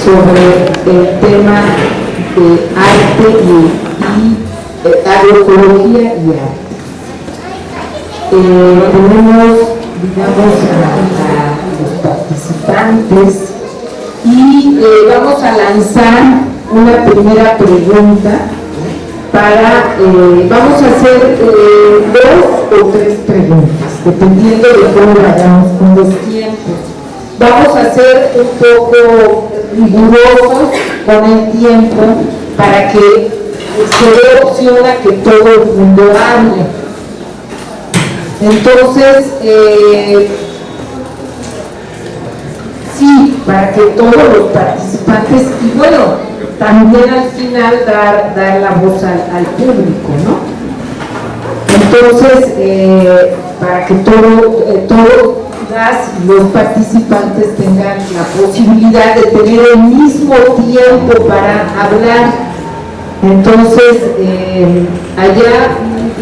sobre el tema de arte y agroecología y arte. Tenemos, digamos, a los participantes y vamos a lanzar una primera pregunta vamos a hacer 2 o 3 preguntas, dependiendo de cómo vayamos con los tiempos. Vamos a ser un poco rigurosos con el tiempo para que se dé opción a que todo el mundo hable. Entonces, sí, para que todos los participantes, y bueno, también al final dar la voz al público, ¿no? Entonces, para que todos los participantes tengan la posibilidad de tener el mismo tiempo para hablar. Entonces, allá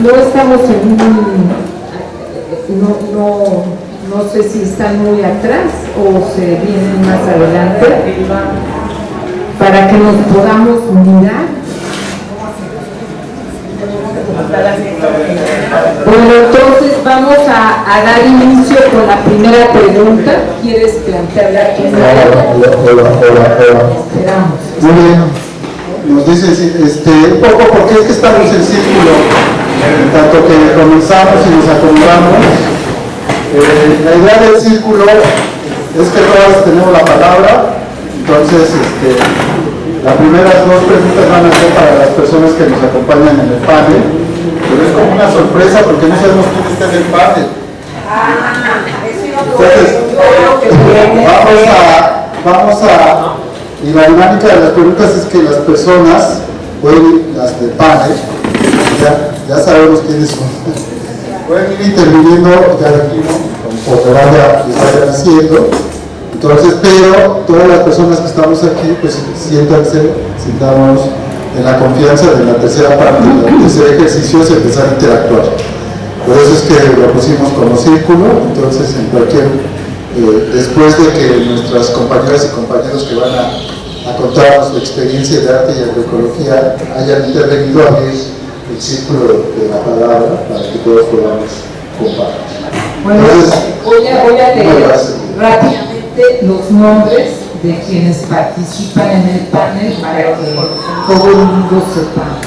no estamos en no sé si están muy atrás o se vienen más adelante para que nos podamos mirar. Bueno, entonces vamos a dar inicio con la primera pregunta. ¿Quieres plantearla aquí? Hola. Esperamos. Muy bien. Nos dice un poco por qué es que estamos en círculo, tanto que comenzamos y nos acomodamos. La idea del círculo es que todas tenemos la palabra, entonces las primeras 2 preguntas van a ser para las personas que nos acompañan en el panel, pero es como una sorpresa porque no sabemos quién está en el panel. Entonces, y la dinámica de las preguntas es que las personas, las del panel, ya sabemos quiénes son, pueden ir interviniendo ya aquí, ¿no? Como vayan haciendo. Entonces, pero todas las personas que estamos aquí, pues sintamos en la confianza de la tercera parte, del tercer ejercicio, es empezar a interactuar. Por eso es que lo pusimos como círculo. Entonces, en cualquier, después de que nuestras compañeras y compañeros que van a contarnos su experiencia de arte y agroecología hayan intervenido, abrir el círculo de la palabra para que todos podamos compartir. Bueno, entonces, voy a leer rápidamente los nombres de quienes participan en el panel para que todo el mundo sepamos.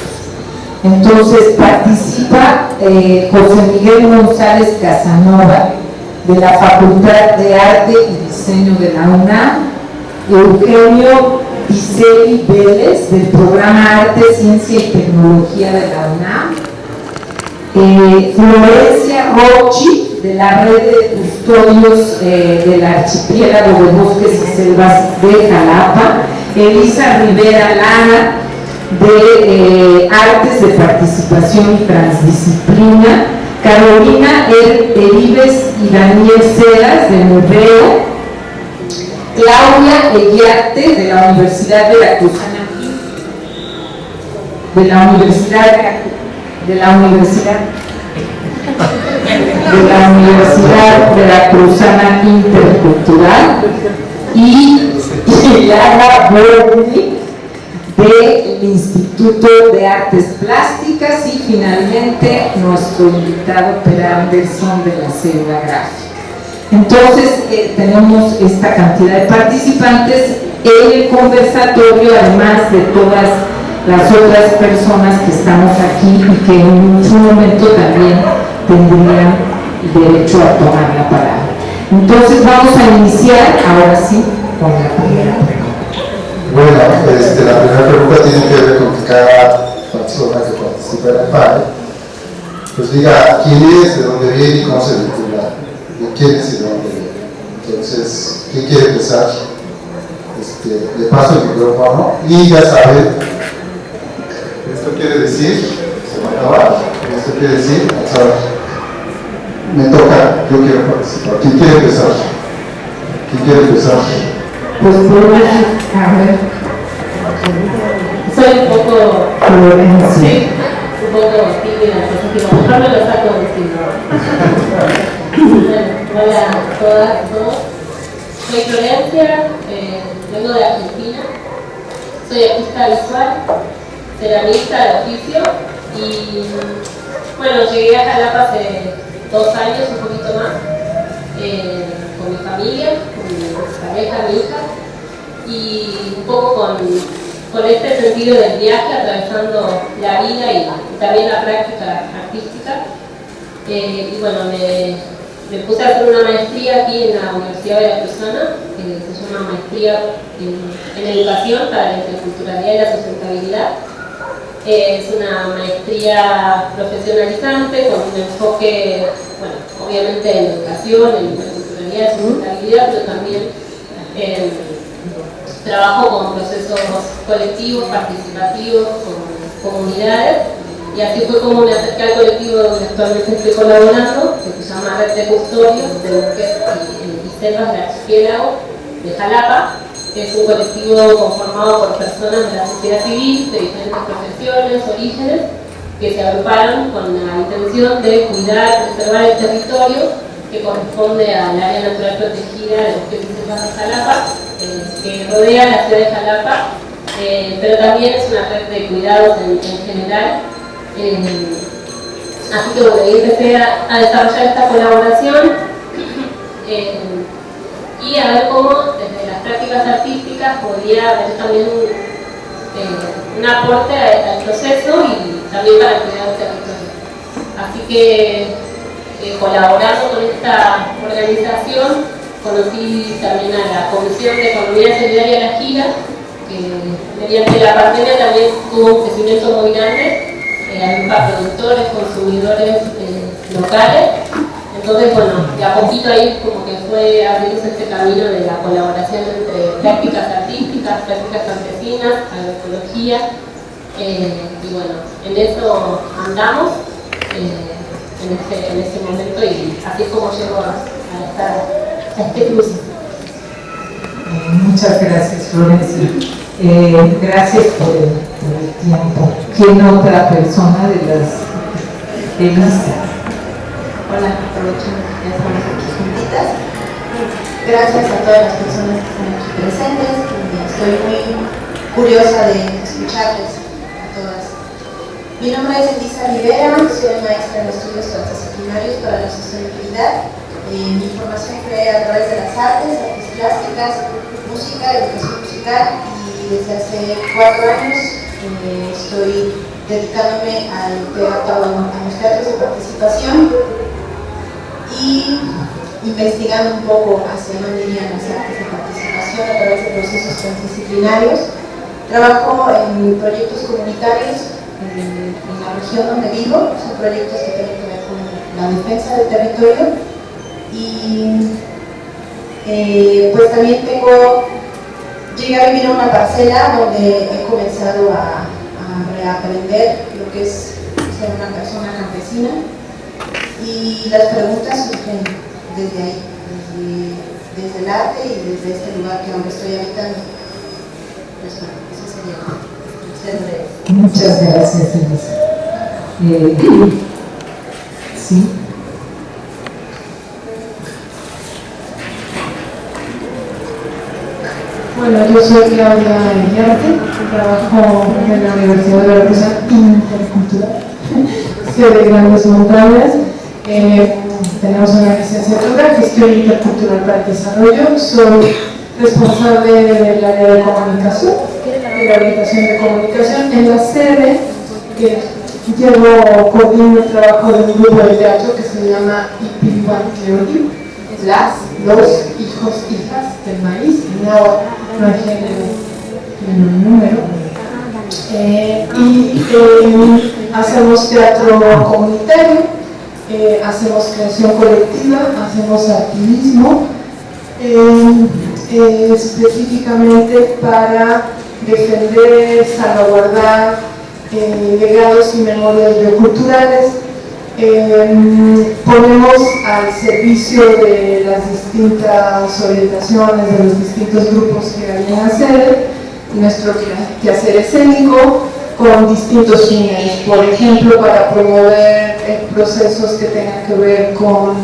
Entonces participa José Miguel González Casanova, de la Facultad de Arte y Diseño de la UNAM, Eugenio Iseli Vélez, del Programa Arte, Ciencia y Tecnología de la UNAM, Florencia Rochi, de la Red de Custodios del Archipiélago de Bosques y Selvas de Jalapa, Elisa Rivera Lara, de Artes de Participación y Transdisciplina, Carolina Eribes y Daniel Ceras, de Murreo, Claudia Eguiarte, de la Universidad Veracruzana, de la Universidad Veracruzana Intercultural, y Lara Bordi, del Instituto de Artes Plásticas, y finalmente nuestro invitado Per Anderson, de la Célula Gráfica. Entonces tenemos esta cantidad de participantes en el conversatorio, además de todas las otras personas que estamos aquí y que en su momento también tendrían derecho a tomar la palabra. Entonces vamos a iniciar ahora sí con la primera pregunta. Bueno, la primera pregunta tiene que ver con que cada persona que participa en el panel pues diga quién es, de dónde viene y cómo se vincula, de quién es y de dónde viene. Entonces, ¿quién quiere empezar? Le paso el micrófono y ya saben, esto quiere decir, se va a acabar, esto quiere decir, me toca, yo quiero participar. ¿Quién quiere empezar? Pues a ver, soy un poco Florencia. sí, un poco tímida, no me lo saco de Hola a todas, a todos. Soy Florencia, vengo de Argentina. Soy artista visual, ceramista de oficio y bueno, llegué a Jalapa hace 2 años, un poquito más, con mi familia, con mi pareja, mi hija, y un poco con este sentido del viaje, atravesando la vida y también la práctica artística. Y bueno, me puse a hacer una maestría aquí en la Universidad Veracruzana, que se llama Maestría en Educación para la Interculturalidad y la Sustentabilidad. Es una maestría profesionalizante con un enfoque, bueno, obviamente en educación, en interculturalidad y sustentabilidad, pero también trabajo con procesos colectivos, participativos, con comunidades. Y así fue como me acerqué al colectivo donde actualmente estoy colaborando, que se llama Red de Custodios de Bosques y Selvas del Archipiélago de Jalapa, que es un colectivo conformado por personas de la sociedad civil de diferentes profesiones, orígenes, que se agruparon con la intención de cuidar, preservar el territorio que corresponde al área natural protegida de Bosques y Selvas de Jalapa, que rodea la ciudad de Jalapa, pero también es una red de cuidados en general. Así que bueno, yo empecé a desarrollar esta colaboración y a ver cómo desde las prácticas artísticas podía haber también un aporte al proceso y también para cuidar el territorio. Así que colaborando con esta organización conocí también a la Comisión de Economía Solidaria La Gira, que mediante la pandemia también tuvo un crecimiento muy grande. Agrupa productores, consumidores locales. Entonces, bueno, de a poquito ahí como que fue abriéndose este camino de la colaboración entre prácticas artísticas, prácticas campesinas, agroecología, y bueno, en eso andamos en este momento y así es como llego a este cruce. Muchas gracias, Florencia. Gracias por el tiempo. ¿Quién otra persona de las de lista? Hola, aprovecho que ya estamos aquí juntitas. Gracias a todas las personas que están aquí presentes. Estoy muy curiosa de escucharles a todas. Mi nombre es Elisa Rivera, soy maestra en estudios transdisciplinarios para la sostenibilidad. Mi formación fue a través de las artes plásticas, música, educación musical, y desde hace 4 años estoy dedicándome a los teatros de participación y investigando un poco hacia dónde irían las artes de participación a través de procesos transdisciplinarios. Trabajo en proyectos comunitarios en la región donde vivo, son proyectos que tienen que ver con la defensa del territorio y pues también llegué a vivir en una parcela donde he comenzado a reaprender lo que es ser una persona campesina y las preguntas surgen desde ahí, desde el arte y desde este lugar que ahora estoy habitando. Pues bueno, eso sería ser breve. Muchas gracias, Elisa. Sí. Bueno, yo soy Claudia Iriarte, trabajo en la Universidad de Veracruzana Intercultural, Ciudad de Grandes Montañas. Tenemos una licenciatura, Gestión Intercultural para el Desarrollo. Soy responsable del área de comunicación, de la orientación de comunicación. En la sede coordino el trabajo de un grupo de teatro que se llama Ipilhuan Tleoli, los hijos, hijas del maíz, no hay género, no número. Hacemos teatro comunitario, hacemos creación colectiva, hacemos activismo, específicamente para defender, salvaguardar legados y memorias bioculturales. Ponemos al servicio de las distintas orientaciones, de los distintos grupos que hay en la sede, nuestro quehacer escénico con distintos fines, por ejemplo, para promover procesos que tengan que ver con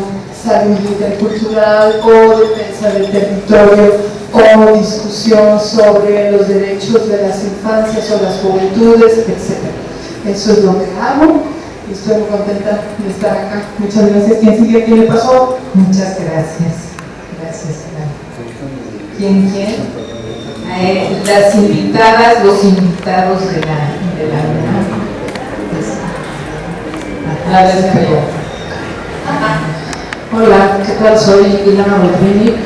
salud intercultural o defensa del territorio o discusión sobre los derechos de las infancias o las juventudes, etc. Eso es lo que hago y estoy muy contenta de estar acá. Muchas gracias. ¿Quién sigue? ¿Quién le pasó? Muchas gracias. Gracias, Clara. ¿Quién? Las invitadas, los invitados de la Hola, ¿qué tal? Soy Ilana Botvinnik,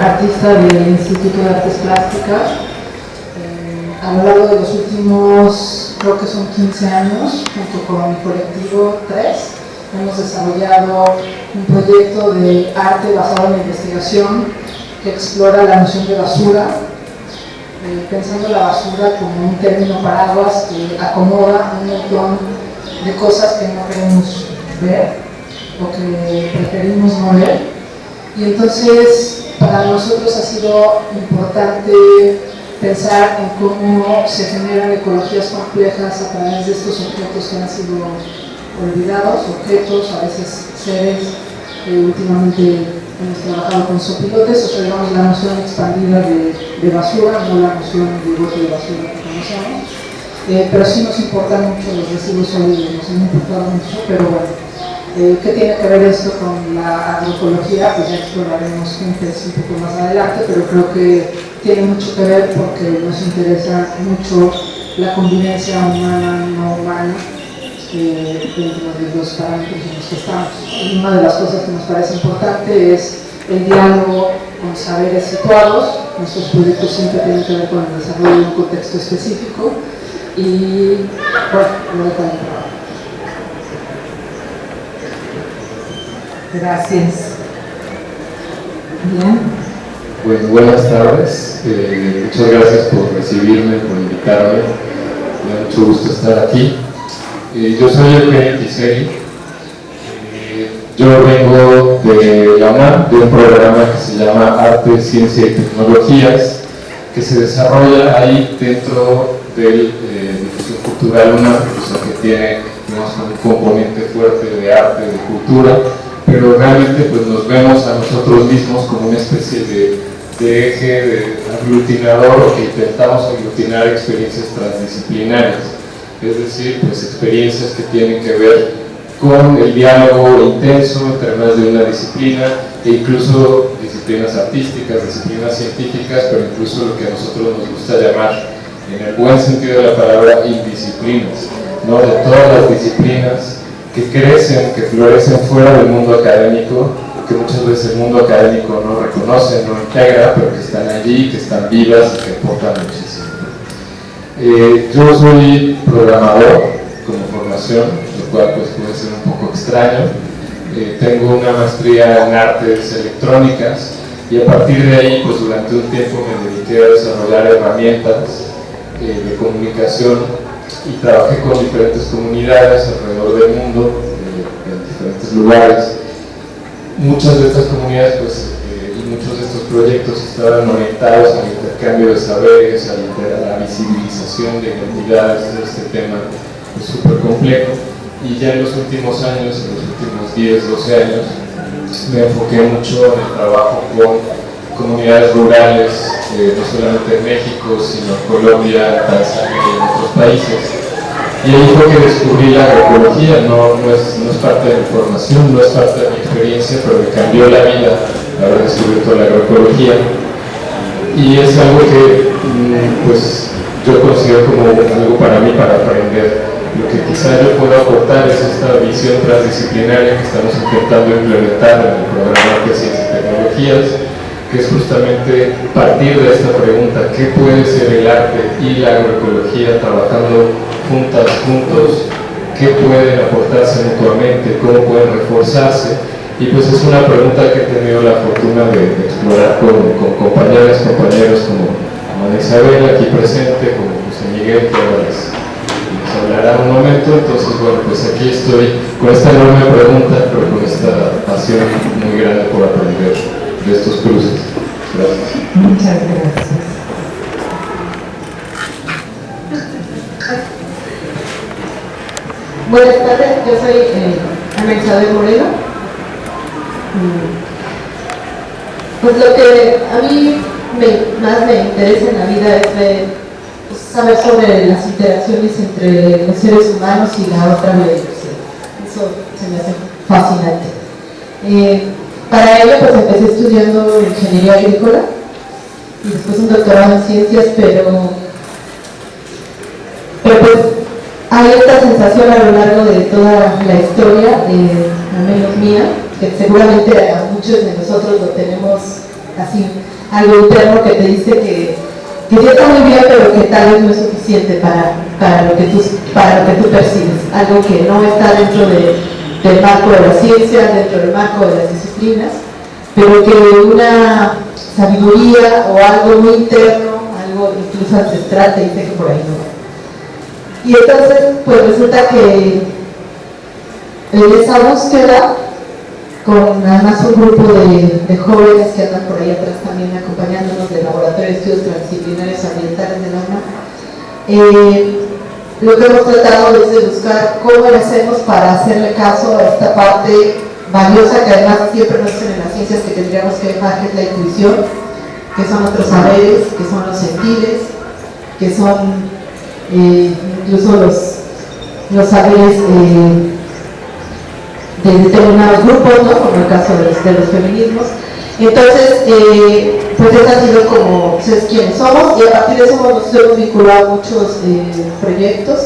artista del Instituto de Artes Plásticas. A lo largo de los últimos, creo que son 15 años, junto con mi colectivo 3, hemos desarrollado un proyecto de arte basado en la investigación que explora la noción de basura, pensando la basura como un término paraguas que acomoda un montón de cosas que no queremos ver o que preferimos no ver. Y entonces para nosotros ha sido importante pensar en cómo se generan ecologías complejas a través de estos objetos que han sido olvidados, objetos, a veces seres. Últimamente hemos trabajado con sopilotes, o sea, digamos la noción expandida de basura, no la noción de bote de basura que conocemos. Pero sí nos importan mucho los residuos sólidos, nos han importado mucho, pero bueno, ¿qué tiene que ver esto con la agroecología? Pues ya exploraremos juntos un poco más adelante, pero creo que tiene mucho que ver porque nos interesa mucho la convivencia humana, no humana, dentro de los parámetros en los que estamos. Y una de las cosas que nos parece importante es el diálogo con saberes situados. Nuestros proyectos siempre tienen que ver con el desarrollo de un contexto específico y bueno, lo dejo ahí. Gracias. Bien. Bueno, buenas tardes. Muchas gracias por recibirme, por invitarme. Me da mucho gusto estar aquí. Yo soy Eugenio Tiseri. Yo vengo de la UNAM, de un programa que se llama Arte, Ciencia y Tecnologías, que se desarrolla ahí dentro del Difusión Cultural UNAM, o sea, que tiene, digamos, un componente fuerte de arte, de cultura, pero realmente pues nos vemos a nosotros mismos como una especie de eje de aglutinador, o que intentamos aglutinar experiencias transdisciplinarias, es decir, pues experiencias que tienen que ver con el diálogo intenso entre más de una disciplina, e incluso disciplinas artísticas, disciplinas científicas, pero incluso lo que a nosotros nos gusta llamar, en el buen sentido de la palabra, indisciplinas, ¿no? De todas las disciplinas que crecen, que florecen fuera del mundo académico, que muchas veces el mundo académico no reconoce, no integra, pero que están allí, que están vivas y que aportan muchísimo. Yo soy programador como formación, lo cual pues puede ser un poco extraño. Tengo una maestría en artes electrónicas y a partir de ahí pues durante un tiempo me dediqué a desarrollar herramientas de comunicación y trabajé con diferentes comunidades alrededor del mundo, en diferentes lugares. Muchas de estas comunidades pues, y muchos de estos proyectos estaban orientados al intercambio de saberes, a la visibilización de identidades, de este tema súper complejo. Y ya en los últimos años, en los últimos 10, 12 años, me enfoqué mucho en el trabajo con comunidades rurales, no solamente en México, sino en Colombia, Tanzania y en otros países. Y ahí fue que descubrí la agroecología. No es parte de mi formación, no es parte de mi experiencia, pero me cambió la vida haber descubierto la agroecología. Y es algo que pues, yo considero como algo para mí, para aprender. Lo que quizá yo puedo aportar es esta visión transdisciplinaria que estamos intentando implementar en el programa de Ciencias y Tecnologías, que es justamente partir de esta pregunta: ¿qué puede ser el arte y la agroecología trabajando juntas, juntos? ¿Qué pueden aportarse mutuamente? ¿Cómo pueden reforzarse? Y pues es una pregunta que he tenido la fortuna de explorar con compañeras, compañeros como Ana Isabel aquí presente, como José Miguel, que ahora les hablará un momento. Entonces bueno, pues aquí estoy con esta enorme pregunta, pero con esta pasión muy grande por aprender de estos cruces. Gracias. Muchas gracias. Buenas tardes, yo soy Ana Isabel Moreno. Pues lo que a mí más me interesa en la vida es saber sobre las interacciones entre los seres humanos y la otra biodiversidad. Eso se me hace fascinante. Para ello pues empecé estudiando ingeniería agrícola y después un doctorado en ciencias, pero pues hay esta sensación a lo largo de toda la historia, al menos mía, que seguramente a muchos de nosotros lo tenemos así, algo interno que te dice que sí está muy bien, pero que tal vez no es suficiente para lo que tú percibes, algo que no está dentro del marco de la ciencia, dentro del marco de las disciplinas, pero que una sabiduría o algo muy interno, algo incluso ancestral te dice que por ahí no. Y entonces, pues resulta que en esa búsqueda, con además un grupo de jóvenes que andan por ahí atrás también acompañándonos del Laboratorio de Estudios Transdisciplinarios Ambientales de la UNAM, lo que hemos tratado es de buscar cómo le hacemos para hacerle caso a esta parte valiosa que además siempre nos dicen en las ciencias que tendríamos que dejar, que es la intuición, que son nuestros saberes, que son los sentires, que son incluso los saberes de determinados grupos, ¿no? Como el caso de los feminismos. Entonces, pues eso ha sido como ser quienes somos, y a partir de eso nos hemos vinculado a muchos proyectos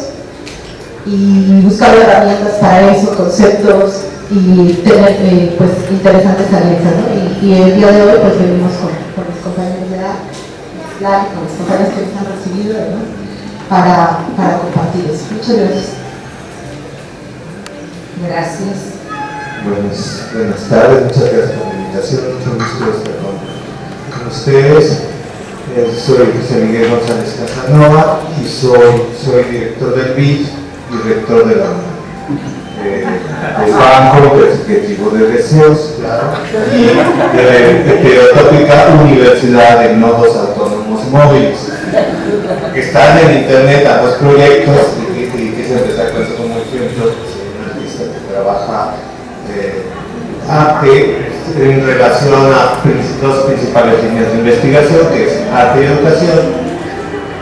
y buscado herramientas para eso, conceptos y tener pues interesantes alianzas, ¿no? Y el día de hoy pues venimos con los compañeros de la con los compañeros que nos han recibido, ¿no? Para compartir eso. Muchas gracias. Gracias. Buenas tardes, muchas gracias por la invitación, mucho gusto estar con ustedes. Soy José Miguel González Casanova y soy director del BID y rector de la del Banco de Objetivo de Deseos, claro, y de la heterotópica Universidad de Nodos Autónomos Móviles, que están en internet ambos proyectos y que se empezó con eso como ejemplo, un artista que trabaja arte en relación a dos principales líneas de investigación, que es arte y educación,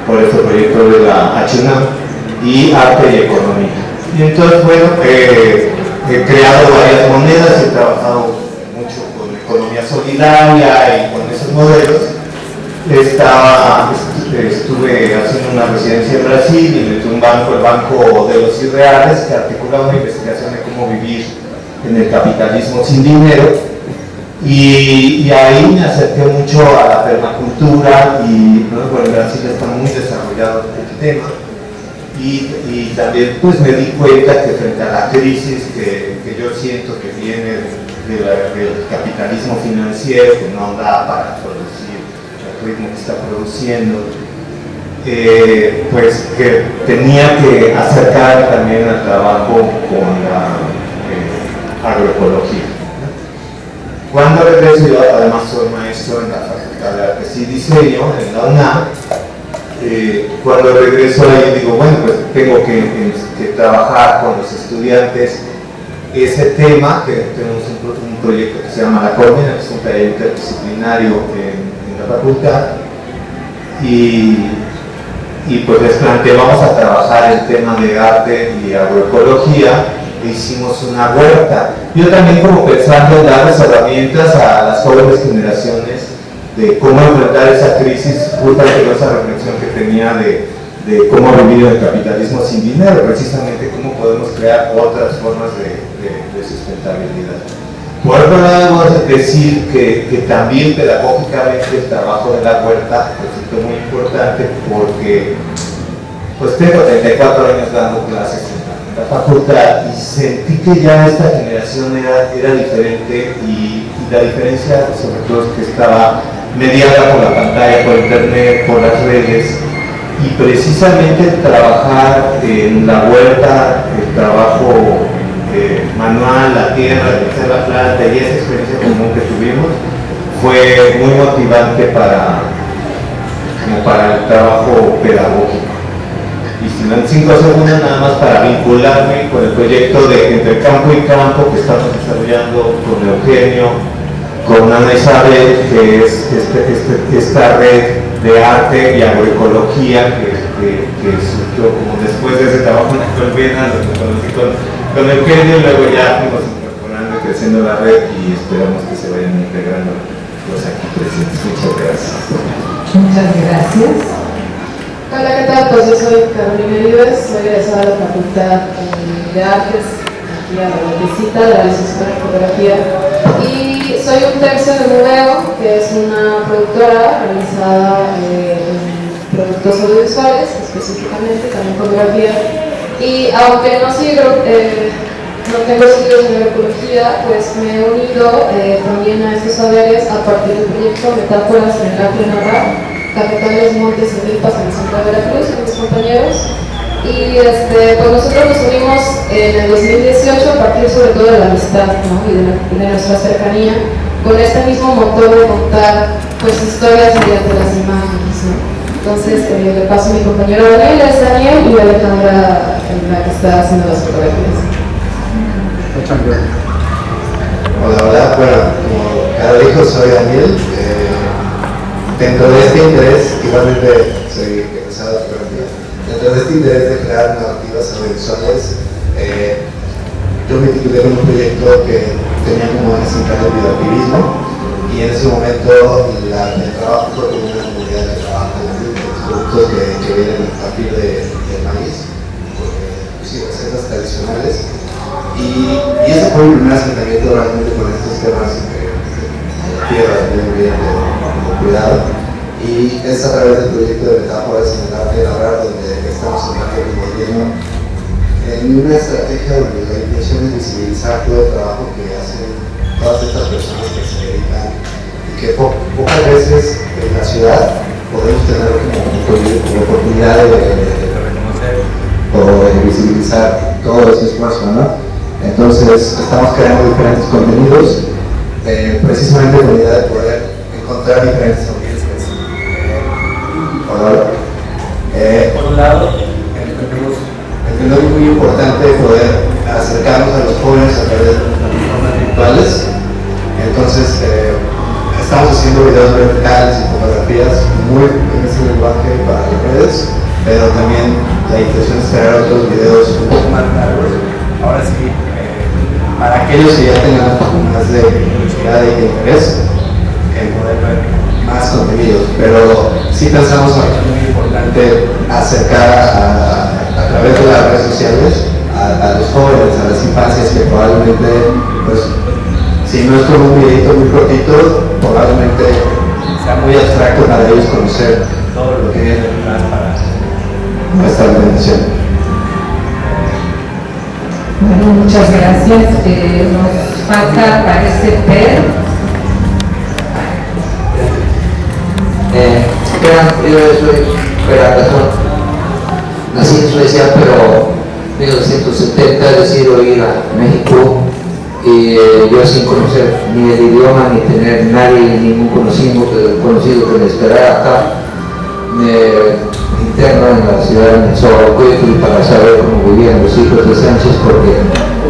por este proyecto de la HUNAM, y arte y economía. Y entonces, bueno, he creado varias monedas, he trabajado mucho con economía solidaria y con esos modelos. Estuve haciendo una residencia en Brasil y metí un banco, el Banco de los Irreales, que articula una investigación de cómo vivir en el capitalismo sin dinero, y ahí me acerqué mucho a la permacultura y bueno, en Brasil está muy desarrollado el tema, y también pues me di cuenta que frente a la crisis que yo siento que viene del capitalismo financiero, que no da para producir el ritmo que está produciendo, pues que tenía que acercar también al trabajo con la agroecología. Cuando regreso, yo además soy maestro en la Facultad de Artes y Diseño en la UNAM. Cuando regreso ahí digo, bueno, pues tengo que trabajar con los estudiantes ese tema, que tenemos un proyecto que se llama La Colmena, que es un taller interdisciplinario en la facultad, y pues les planteé, vamos a trabajar el tema de arte y agroecología. Hicimos una huerta. Yo también como pensando en darles herramientas a las jóvenes generaciones de cómo enfrentar esa crisis, justamente con esa reflexión que tenía de cómo vivir el capitalismo sin dinero, precisamente cómo podemos crear otras formas de sustentabilidad. Por otro lado, decir que también pedagógicamente el trabajo de la huerta resultó muy importante porque pues tengo 34 años dando clases en la facultad y sentí que ya esta generación era diferente, y la diferencia sobre todo es que estaba mediada por la pantalla, por internet, por las redes, y precisamente trabajar en la huerta, el trabajo manual, la tierra, el hacer la planta y esa experiencia común que tuvimos fue muy motivante para el trabajo pedagógico. Y si no, en 5 segundos nada más para vincularme con el proyecto de Entre Campo y Campo que estamos desarrollando con Eugenio con Ana Isabel, que es esta red de arte y agroecología que surgió como después de ese trabajo en la Colmena, lo conocí con Eugenio, y luego ya fuimos incorporando y creciendo la red y esperamos que se vayan integrando los aquí presentes. Muchas gracias. Muchas gracias. Hola, ¿qué tal? Pues yo soy Carolina Vives, soy egresada de la Facultad de Artes, aquí a la Vueltecita, de la licenciatura en fotografía, y soy un tercio de Mudeo, que es una productora realizada en productos audiovisuales, específicamente, también fotografía, y aunque no tengo estudios en agroecología, pues me he unido también a estos saberes a partir del proyecto Metáforas en el arte de narrar, Cafetales, Montes y Milpas en el centro de Veracruz, con mis compañeros. Y pues nosotros nos unimos en el 2018 a partir sobre todo de la amistad, ¿no? y de nuestra cercanía, con este mismo motor de contar pues historias mediante las imágenes, ¿no? Entonces le paso a mi compañero Daniel, es Daniel, y Alejandra, la que está haciendo las fotografías. Hola, bueno, como cada dijo, soy Daniel. Dentro de este interés, igualmente soy egresado de fotografía, dentro de este interés de crear narrativas audiovisuales, yo me titulé en un proyecto que tenía como eje central el videoactivismo, y en ese momento el trabajo fue con una comunidad que trabaja en los productos que vienen a partir del maíz, sí, recetas tradicionales, y ese fue mi primer acercamiento realmente con estos temas de tierra, de medio ambiente, de cuidado, y es a través del proyecto de Metáforas en el arte de narrar donde estamos hablando como gobierno en una estrategia donde la intención es visibilizar todo el trabajo que hacen todas estas personas que se dedican y que pocas veces en la ciudad podemos tener como oportunidad de reconocer o de visibilizar todo ese esfuerzo, ¿no? Entonces estamos creando diferentes contenidos precisamente con la idea de poder encontrar diferentes audiencias. Por un lado, entendemos es muy importante poder acercarnos a los jóvenes a través de plataformas virtuales. Entonces, estamos haciendo videos verticales y fotografías muy en ese lenguaje para las redes, pero también la intención es crear otros videos un poco más largos. Ahora sí, para aquellos que ya tengan un poco más de curiosidad y de interés en poder ver más contenidos, pero sí pensamos que es muy importante acercar a través de las redes sociales a los jóvenes, a las infancias que probablemente, pues, si no es con un videito muy cortito, probablemente sea muy abstracto para ellos conocer todo lo que viene detrás para nuestra organización. Bueno, muchas gracias. Nos falta, parece, Per. Yo soy Razón, nací en Suecia, pero en 1970 decido ir a México y yo sin conocer ni el idioma ni tener ningún conocido que me esperara acá, me interno en la ciudad de Nezahualcóyotl para saber cómo vivían los hijos de Sánchez, porque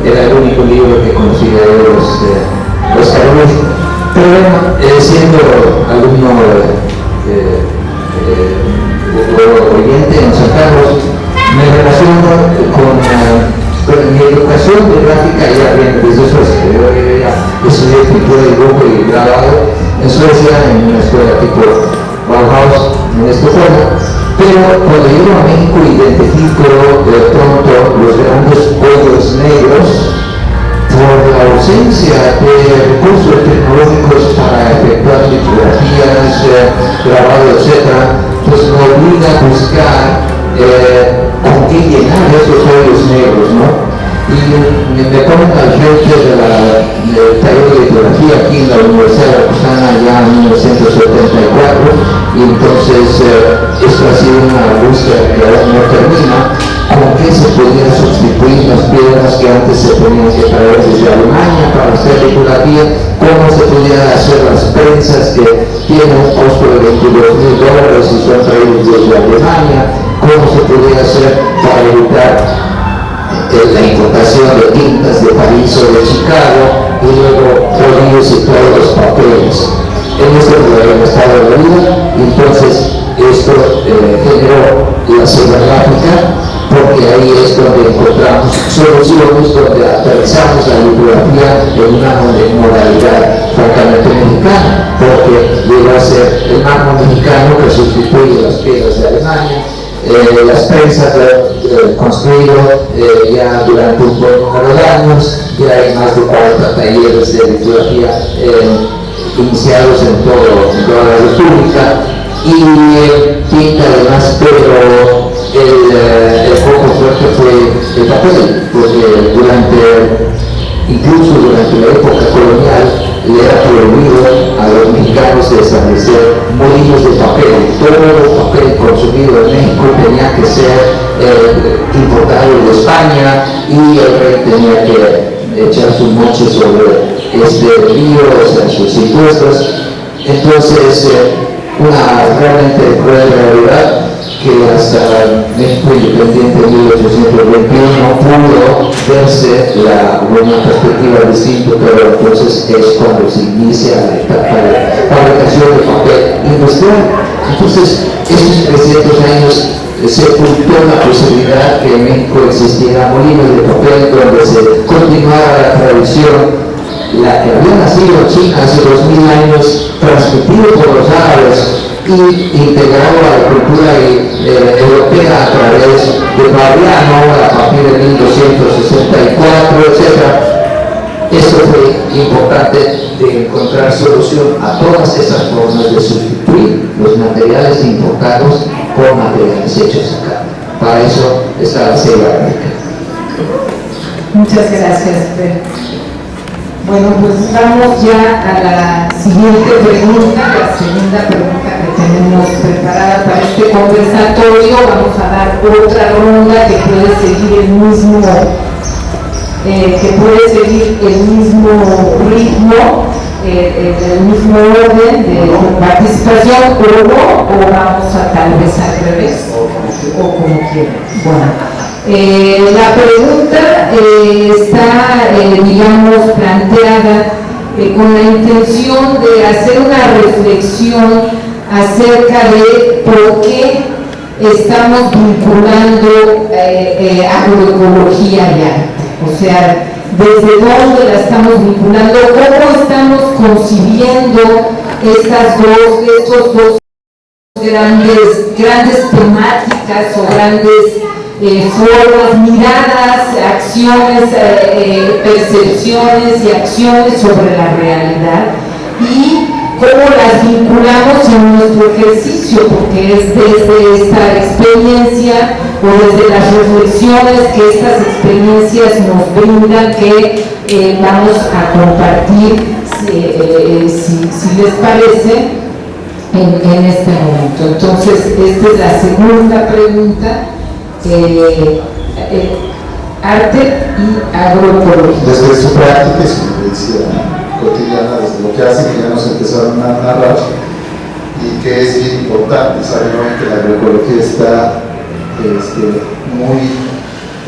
era el único libro que conocía de los carbones. Pero bueno, siendo alumno oyente en San Carlos, me relaciono con mi educación de gráfica ya viene desde Suecia. Yo ya estudié pintura, dibujo y grabado en Suecia en una escuela tipo Bauhaus en Estocolmo, pero cuando llego a México identifico de pronto los grandes hoyos negros por la ausencia de recursos tecnológicos para efectuar litografías, grabado, etc., pues me obliga a buscar con qué llenar esos hoyos negros, ¿no? Y me ponen al frente del taller de litografía aquí en la Universidad Veracruzana ya en 1974, y entonces esto ha sido una búsqueda que ahora no termina. ¿Con qué se podían sustituir las piedras que antes se tenían que traer desde Alemania para hacer litografía? ¿Cómo se podían hacer las prensas que tienen un costo de $22,000 y son traídos desde Alemania? ¿Cómo se podía hacer para evitar la importación de tintas de París o de Chicago? y luego rollos y todos los papeles. En este estado de la vida, y entonces esto generó la selva gráfica, porque ahí es donde encontramos soluciones, donde aterrizamos la litografía en una modalidad francamente mexicana, porque llegó a ser el mármol mexicano que sustituye las piedras de Alemania. Las prensas construido ya durante un buen número de años, ya hay más de 40 talleres de litografía iniciados en toda la República, y tinta además, pero el foco fuerte fue el papel, porque incluso durante la época colonial le era prohibido a los mexicanos de establecer molinos de papel. Todo el papel consumido en México tenía que ser importado de España, y el rey tenía que echar su moche sobre este río, o sea, sus impuestos. Entonces, una realmente cruel realidad que hasta México independiente en 1821 pudo verse una perspectiva distinta, pero entonces es cuando se inicia la etapa de fabricación de papel industrial. Entonces, estos 300 años se ocultó la posibilidad que en México existieran molinos de papel donde se continuara la tradición, la que había nacido en China hace 2000 años, transmitido por los árabes y integrado a la cultura europea a través de Fabriano a partir de 1264, etc. Esto fue importante de encontrar solución a todas esas formas de sustituir los materiales importados con materiales hechos acá. Para eso está la selva gráfica. Muchas gracias, Fer. Bueno, pues vamos ya a la siguiente pregunta, la segunda pregunta que tenemos preparada para este conversatorio. Vamos a dar otra ronda que puede seguir el mismo ritmo, el mismo orden de participación, o vamos a tal vez al revés, o como quieran. Bueno. La pregunta está, digamos, planteada con la intención de hacer una reflexión acerca de por qué estamos vinculando agroecología y arte. O sea, desde dónde la estamos vinculando, cómo estamos concibiendo estos dos grandes temáticas o grandes formas, miradas, acciones, percepciones y acciones sobre la realidad, y cómo las vinculamos en nuestro ejercicio, porque es desde esta experiencia o desde las reflexiones que estas experiencias nos brindan que vamos a compartir, si les parece, en este momento. Entonces, esta es la segunda pregunta. Arte y agroecología. Desde su práctica y su vivencia cotidiana, desde lo que hace, que ya nos empezaron a narrar, y que es bien importante. Saben que la agroecología está muy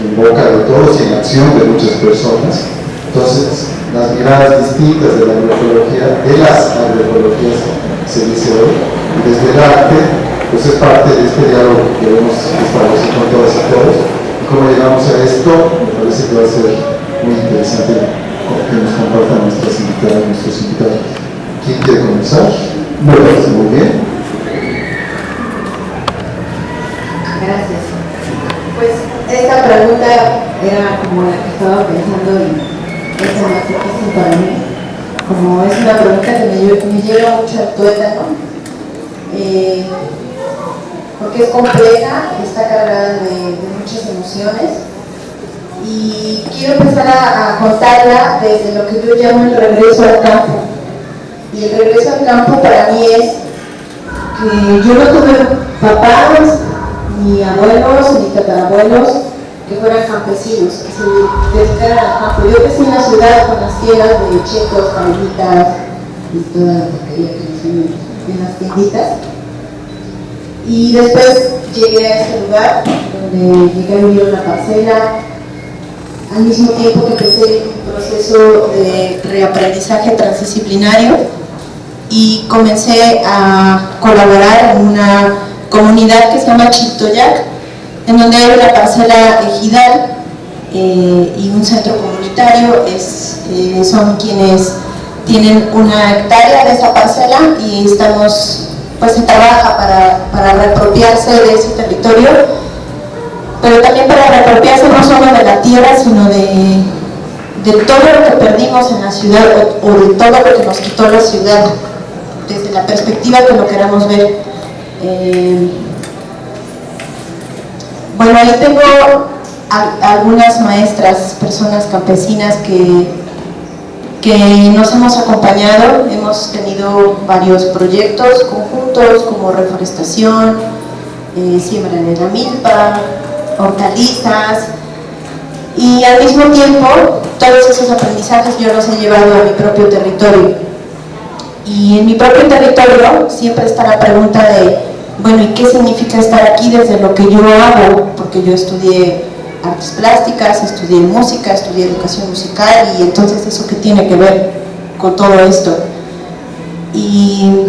en boca de todos y en acción de muchas personas. Entonces, las miradas distintas de la agroecología, de las agroecologías, se dice hoy, y desde el arte, pues es parte de este diálogo que debemos establecer con todas y todos. Y cómo llegamos a esto, me parece que va a ser muy interesante que nos compartan nuestros invitados. ¿Quién quiere comenzar? Muy bien. Gracias. Pues esta pregunta era como la que estaba pensando y es más difícil para mí. Como es una pregunta que me lleva mucho al tuétano. Porque es compleja, está cargada de muchas emociones, y quiero empezar a contarla desde lo que yo llamo el regreso al campo. Y el regreso al campo para mí es que yo no tuve papás, ni abuelos, ni tatarabuelos que fueran campesinos, que se dedicaran al campo. Yo crecí en la ciudad con las tiendas de chetos, palomitas y toda la porquería que nos en las tienditas. Y después llegué a este lugar donde llegué a vivir en una parcela, al mismo tiempo que empecé un proceso de reaprendizaje transdisciplinario y comencé a colaborar en una comunidad que se llama Chiltoyac, en donde hay una parcela ejidal y un centro comunitario. Son quienes tienen una hectárea de esa parcela y se trabaja para reapropiarse de ese territorio, pero también para reapropiarse no solo de la tierra, sino de todo lo que perdimos en la ciudad o de todo lo que nos quitó la ciudad, desde la perspectiva que lo queramos ver. Bueno, ahí tengo algunas maestras, personas campesinas que nos hemos acompañado. Hemos tenido varios proyectos conjuntos como reforestación, siembra de la milpa, hortalizas, y al mismo tiempo todos esos aprendizajes yo los he llevado a mi propio territorio. Y en mi propio territorio siempre está la pregunta de, bueno, ¿y qué significa estar aquí desde lo que yo hago? Porque yo estudié artes plásticas, estudié música, estudié educación musical, y entonces ¿eso qué tiene que ver con todo esto? Y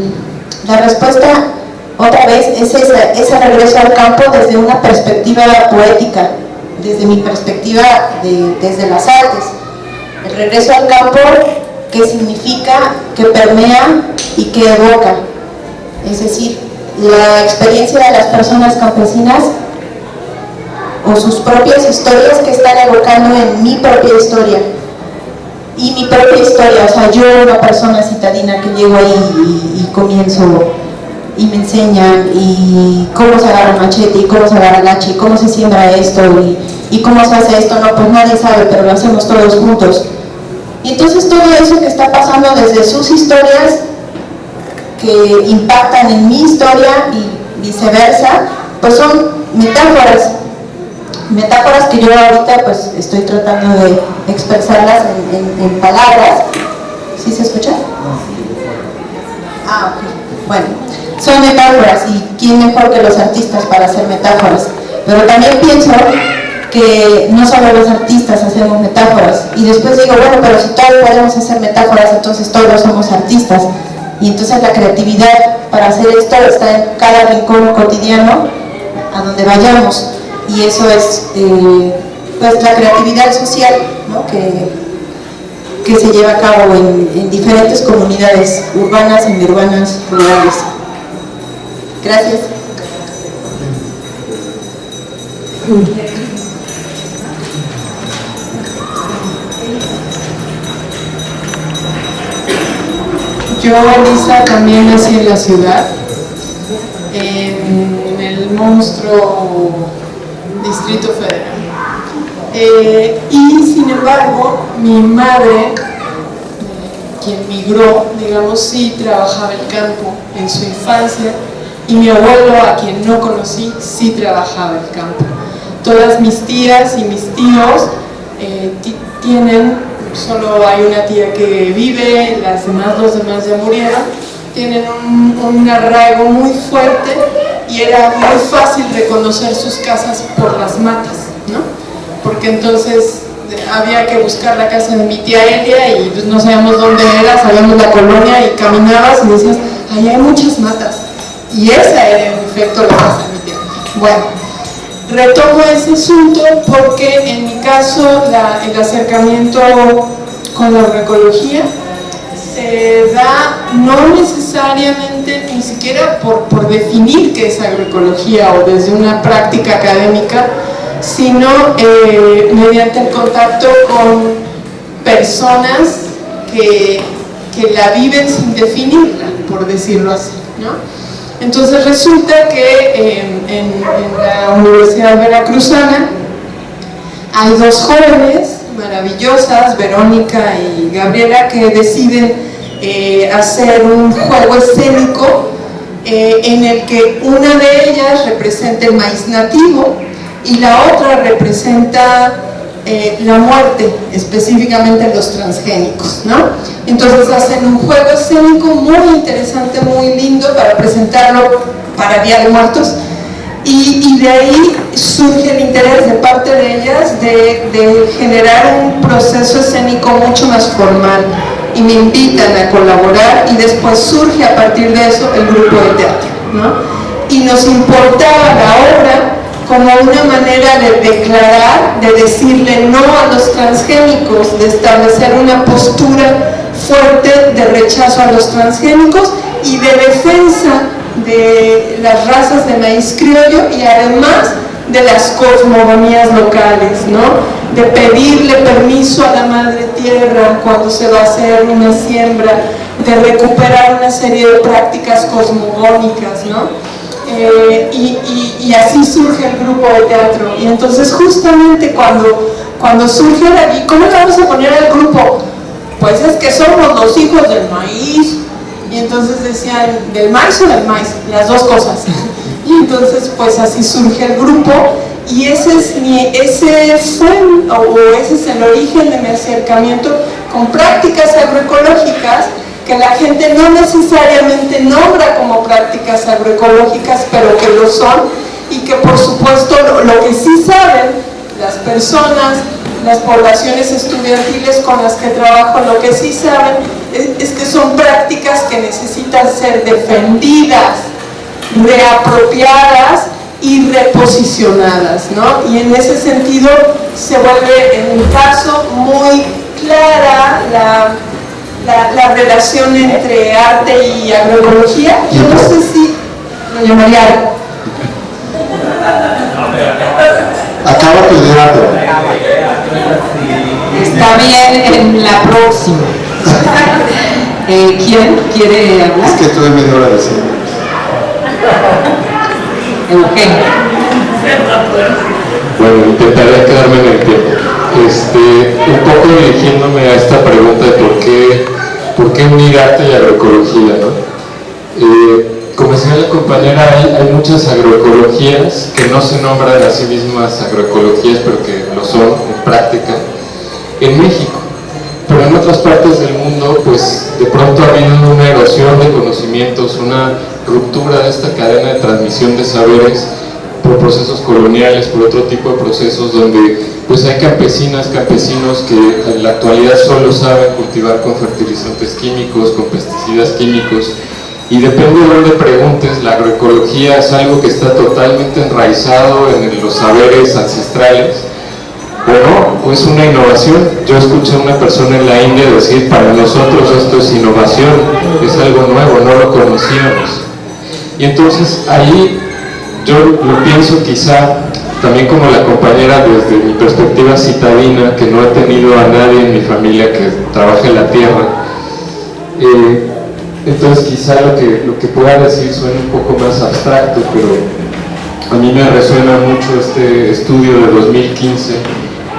la respuesta, otra vez, es ese regreso al campo desde una perspectiva poética, desde mi perspectiva desde las artes. El regreso al campo, que significa, que permea y que evoca, es decir, la experiencia de las personas campesinas o sus propias historias que están evocando en mi propia historia. Y mi propia historia, o sea, yo, una persona citadina que llego ahí y comienzo y me enseñan y cómo se agarra el machete y cómo se agarra el hacha y cómo se siembra esto y cómo se hace esto. No, pues nadie sabe, pero lo hacemos todos juntos. Y entonces todo eso que está pasando desde sus historias, que impactan en mi historia y viceversa, pues son metáforas que yo ahorita pues estoy tratando de expresarlas en palabras. ¿Sí se escucha? Ah, ok. Bueno, son metáforas, y quién mejor que los artistas para hacer metáforas. Pero también pienso que no solo los artistas hacemos metáforas, y después digo, bueno, pero si todos podemos hacer metáforas, entonces todos somos artistas. Y entonces la creatividad para hacer esto está en cada rincón cotidiano a donde vayamos, y eso es pues la creatividad social, ¿no? que se lleva a cabo en diferentes comunidades urbanas, semiurbanas, rurales. Gracias. Yo, Elisa, también nací en la ciudad, en el monstruo Distrito Federal. Y sin embargo, mi madre, quien migró, digamos, sí trabajaba el campo en su infancia, y mi abuelo, a quien no conocí, sí trabajaba el campo. Todas mis tías y mis tíos tienen, solo hay una tía que vive, los demás ya murieron, tienen un arraigo muy fuerte, y era muy fácil reconocer sus casas por las matas, ¿no? Porque entonces había que buscar la casa de mi tía Elia y pues no sabíamos dónde era, sabíamos la colonia, y caminabas y decías, ahí hay muchas matas, y esa era en efecto la casa de mi tía. Bueno, retomo ese asunto porque en mi caso el acercamiento con la agroecología se da no necesariamente, ni siquiera por definir qué es agroecología o desde una práctica académica, sino mediante el contacto con personas que la viven sin definirla, por decirlo así, ¿no? Entonces resulta que en la Universidad Veracruzana hay dos jóvenes maravillosas, Verónica y Gabriela, que deciden hacer un juego escénico en el que una de ellas representa el maíz nativo y la otra representa la muerte, específicamente los transgénicos, ¿no? Entonces hacen un juego escénico muy interesante, muy lindo para presentarlo para Día de Muertos, Y de ahí surge el interés de parte de ellas de generar un proceso escénico mucho más formal, y me invitan a colaborar, y después surge a partir de eso el grupo de teatro, ¿no? Y nos importaba la obra como una manera de declarar, de decirle no a los transgénicos, de establecer una postura fuerte de rechazo a los transgénicos y de defensa de las razas de maíz criollo, y además de las cosmogonías locales, ¿no? De pedirle permiso a la madre tierra cuando se va a hacer una siembra, de recuperar una serie de prácticas cosmogónicas, ¿no? Y así surge el grupo de teatro. Y entonces justamente cuando surge ¿y cómo le vamos a poner al grupo? Pues es que somos los hijos del maíz. Y entonces decían, ¿del maíz o del maíz? Las dos cosas. Y entonces pues así surge el grupo, y ese es el origen de mi acercamiento con prácticas agroecológicas, que la gente no necesariamente nombra como prácticas agroecológicas, pero que lo son, y que por supuesto lo que sí saben las personas, las poblaciones estudiantiles con las que trabajo, lo que sí saben es que son prácticas que necesitan ser defendidas, reapropiadas y reposicionadas, ¿no? Y en ese sentido se vuelve, en mi caso, muy clara la relación entre arte y agroecología. Yo no sé si lo llamaría. Acaba tu idea. Está bien, en la próxima. ¿Quién quiere hablar? Es que tuve media hora de cine. Eugenio. Bueno, intentaré quedarme en el tiempo. Un poco dirigiéndome a esta pregunta de por qué unir arte y agroecología, ¿no? Como decía la compañera, hay muchas agroecologías que no se nombran a sí mismas agroecologías, pero que lo son en práctica en México. Pero en otras partes del mundo, pues de pronto ha habido una erosión de conocimientos, una ruptura de esta cadena de transmisión de saberes por procesos coloniales, por otro tipo de procesos donde pues hay campesinas, campesinos que en la actualidad solo saben cultivar con fertilizantes químicos, con pesticidas químicos, y depende de dónde preguntes, la agroecología es algo que está totalmente enraizado en los saberes ancestrales, o es una innovación. Yo escuché a una persona en la India decir, para nosotros esto es innovación, es algo nuevo, no lo conocíamos. Y entonces ahí yo lo pienso quizá también como la compañera desde mi perspectiva citadina, que no he tenido a nadie en mi familia que trabaje en la tierra. Entonces quizá lo que pueda decir suena un poco más abstracto, pero a mí me resuena mucho este estudio de 2015,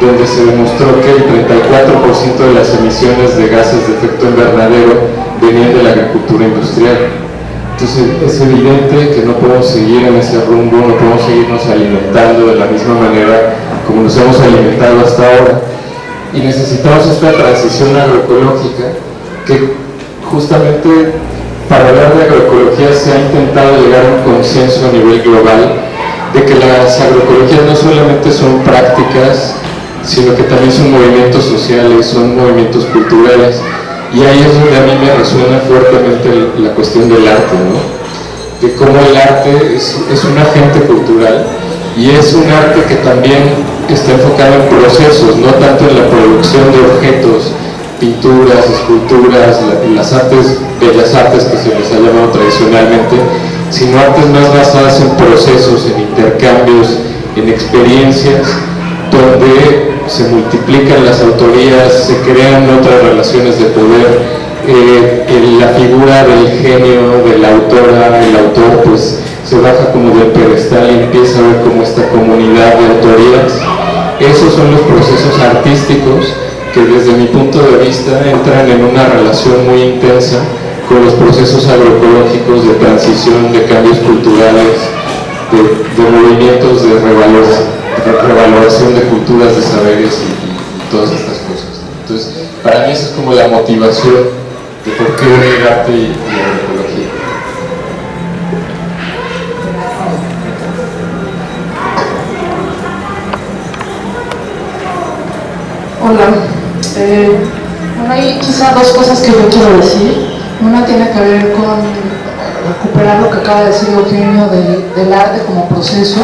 donde se demostró que el 34% de las emisiones de gases de efecto invernadero venían de la agricultura industrial. Entonces es evidente que no podemos seguir en ese rumbo, no podemos seguirnos alimentando de la misma manera como nos hemos alimentado hasta ahora, y necesitamos esta transición agroecológica que justamente para hablar de agroecología se ha intentado llegar a un consenso a nivel global de que las agroecologías no solamente son prácticas, sino que también son movimientos sociales, son movimientos culturales. Y ahí es donde a mí me resuena fuertemente la cuestión del arte, ¿no? De cómo el arte es un agente cultural, y es un arte que también está enfocado en procesos, no tanto en la producción de objetos, pinturas, esculturas, las artes, bellas artes que se les ha llamado tradicionalmente, sino artes más basadas en procesos, en intercambios, en experiencias, donde se multiplican las autorías, se crean otras relaciones de poder, la figura del genio, de la autora, el autor, pues se baja como del pedestal y empieza a ver como esta comunidad de autorías. Esos son los procesos artísticos que desde mi punto de vista entran en una relación muy intensa con los procesos agroecológicos de transición, de cambios culturales, de movimientos de revaloración de culturas, de saberes y todas estas cosas. Entonces, para mí esa es como la motivación de por qué unir arte y agroecología. Hola. Bueno, hay quizá dos cosas que yo quiero decir. Una tiene que ver con recuperar lo que acaba de decir Eugenio del arte como proceso,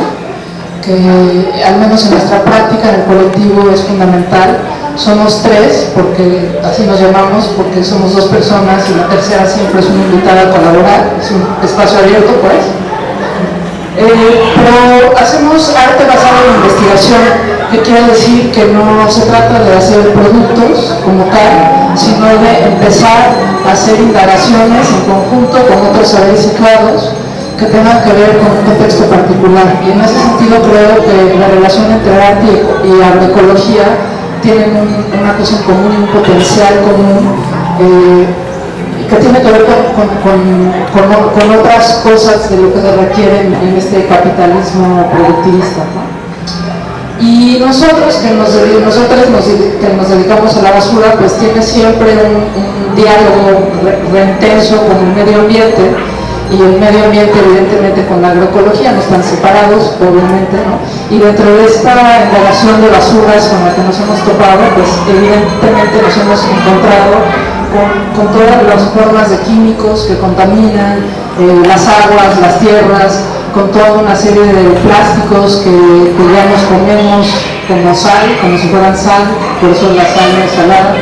que al menos en nuestra práctica en el colectivo es fundamental. Somos tres, porque así nos llamamos, porque somos dos personas y la tercera siempre es una invitada a colaborar, es un espacio abierto pues. Pero hacemos arte basado en investigación, que quiere decir que no se trata de hacer productos como tal, sino de empezar a hacer indagaciones en conjunto con otros saberes ciclados que tengan que ver con un contexto particular. Y en ese sentido creo que la relación entre arte y agroecología tienen una cosa en común y un potencial común que tiene que ver con otras cosas de lo que se requieren en este capitalismo productivista, ¿no? Y nosotros que nos dedicamos a la basura, pues tiene siempre un diálogo reintenso con el medio ambiente, y el medio ambiente evidentemente con la agroecología, no están separados obviamente, ¿no? Y dentro de esta indagación de basuras con la que nos hemos topado, pues evidentemente nos hemos encontrado con todas las formas de químicos que contaminan las aguas, las tierras, con toda una serie de plásticos que ya nos comemos como sal, como si fueran sal, por eso la sal no es salada.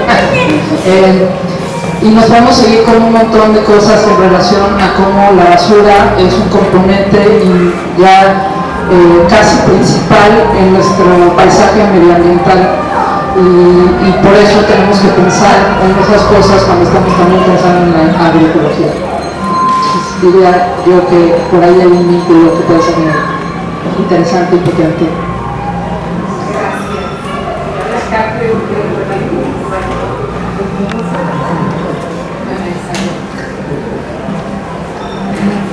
Y nos vamos a seguir con un montón de cosas en relación a cómo la basura es un componente ya casi principal en nuestro paisaje medioambiental. Y por eso tenemos que pensar en esas cosas cuando estamos también pensando en la agroecología. Entonces, diría yo que por ahí hay un vínculo que puede ser interesante y potente.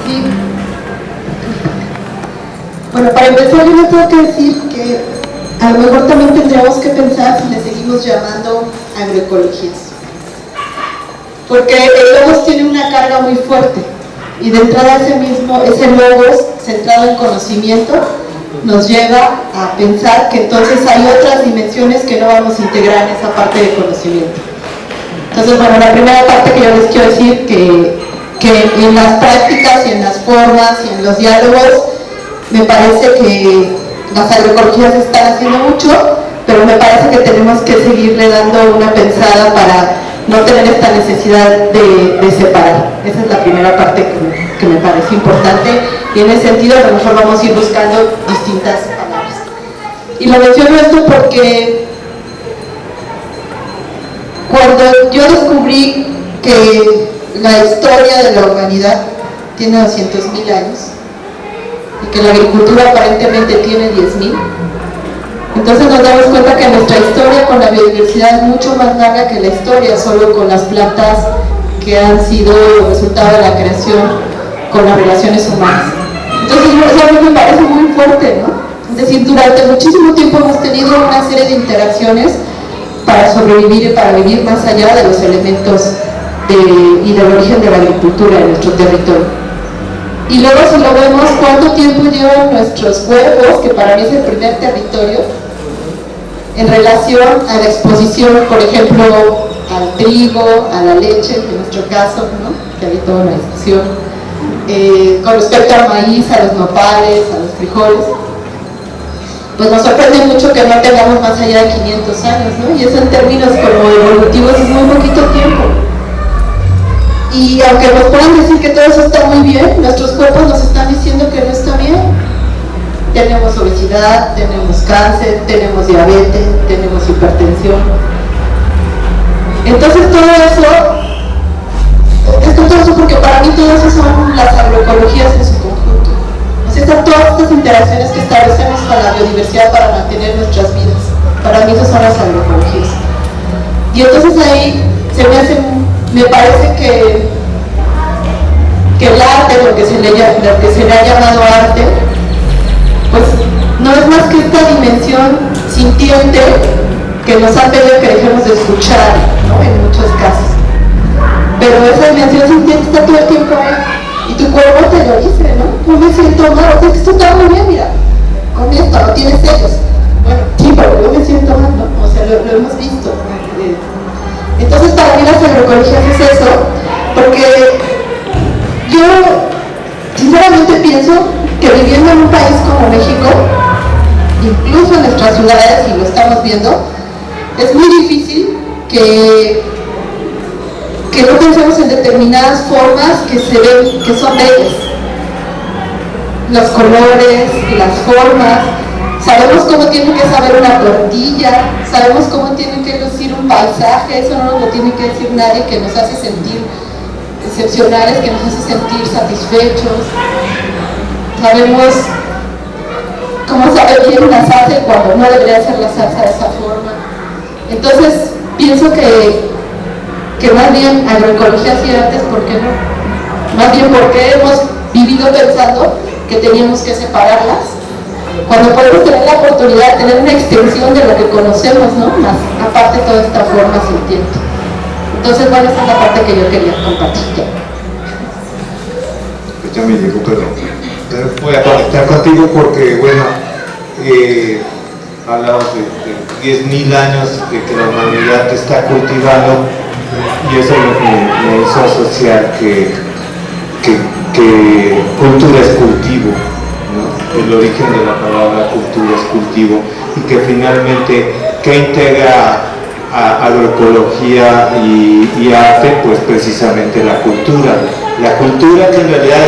Sí. Bueno, para empezar yo les tengo que decir que a lo mejor también tendríamos que pensar si le seguimos llamando agroecologías, porque el logos tiene una carga muy fuerte y de entrada ese logos centrado en conocimiento nos lleva a pensar que entonces hay otras dimensiones que no vamos a integrar en esa parte de conocimiento. Entonces, bueno, la primera parte que yo les quiero decir que en las prácticas y en las formas y en los diálogos me parece que las agroecologías están haciendo mucho, pero me parece que tenemos que seguirle dando una pensada para no tener esta necesidad de separar. Esa es la primera parte que me parece importante, y en ese sentido a lo mejor vamos a ir buscando distintas palabras. Y lo menciono esto porque cuando yo descubrí que la historia de la humanidad tiene 200.000 años, y que la agricultura aparentemente tiene 10.000. Entonces nos damos cuenta que nuestra historia con la biodiversidad es mucho más larga que la historia solo con las plantas que han sido resultado de la creación con las relaciones humanas. Entonces eso a mí me parece muy fuerte, ¿no? Es decir, durante muchísimo tiempo hemos tenido una serie de interacciones para sobrevivir y para vivir más allá de los elementos y del origen de la agricultura en nuestro territorio. Y luego si lo vemos, ¿cuánto tiempo llevan nuestros huevos, que para mí es el primer territorio, en relación a la exposición, por ejemplo, al trigo, a la leche, en nuestro caso, ¿no? Que hay toda una discusión, con respecto al maíz, a los nopales, a los frijoles? Pues nos sorprende mucho que no tengamos más allá de 500 años, ¿no? Y eso en términos como evolutivos es muy poquito tiempo. Y aunque nos puedan decir que todo eso está muy bien, nuestros cuerpos nos están diciendo que no está bien. Tenemos obesidad, tenemos cáncer, tenemos diabetes, tenemos hipertensión. Entonces todo eso porque para mí todo eso son las agroecologías en su conjunto. O sea, están todas estas interacciones que establecemos con la biodiversidad para mantener nuestras vidas. Para mí esas son las agroecologías. Y entonces ahí me parece que el arte, lo que se le ha llamado arte, pues no es más que esta dimensión sintiente que nos han pedido que dejemos de escuchar, ¿no? En muchos casos. Pero esa dimensión sintiente está todo el tiempo ahí, y tu cuerpo te lo dice, ¿no? No me siento mal, o sea, que esto está muy bien, mira, con esto, no tienes sellos. Bueno, sí, pero yo me siento mal, ¿no? O sea, lo hemos visto. Entonces, para mí las agroecologías es eso, porque yo sinceramente pienso que viviendo en un país como México, incluso en nuestras ciudades, y lo estamos viendo, es muy difícil que no pensemos en determinadas formas que se ven, que son bellas. Los colores, las formas, sabemos cómo tiene que saber una tortilla, sabemos cómo tiene que lucir un paisaje, eso no nos lo tiene que decir nadie, que nos hace sentir excepcionales, que nos hace sentir satisfechos. Sabemos cómo saber bien una salsa y cuando no debería ser la salsa de esa forma. Entonces, pienso que más bien agroecologías y artes, ¿por qué no? Más bien porque hemos vivido pensando que teníamos que separarlas, cuando podemos tener la oportunidad de tener una extensión de lo que conocemos, ¿no? Más aparte toda esta forma sintiente. Entonces, bueno, esa es la parte que yo quería compartir. Ya me llegó, pero voy a conectar contigo porque, bueno, hablamos de 10.000 años de que la humanidad está cultivando, y eso es lo que me hizo asociar que cultura es cultivo, ¿no? El origen de la palabra cultura es cultivo, y que finalmente, ¿qué integra a agroecología y arte? Pues precisamente la cultura. La cultura, que en realidad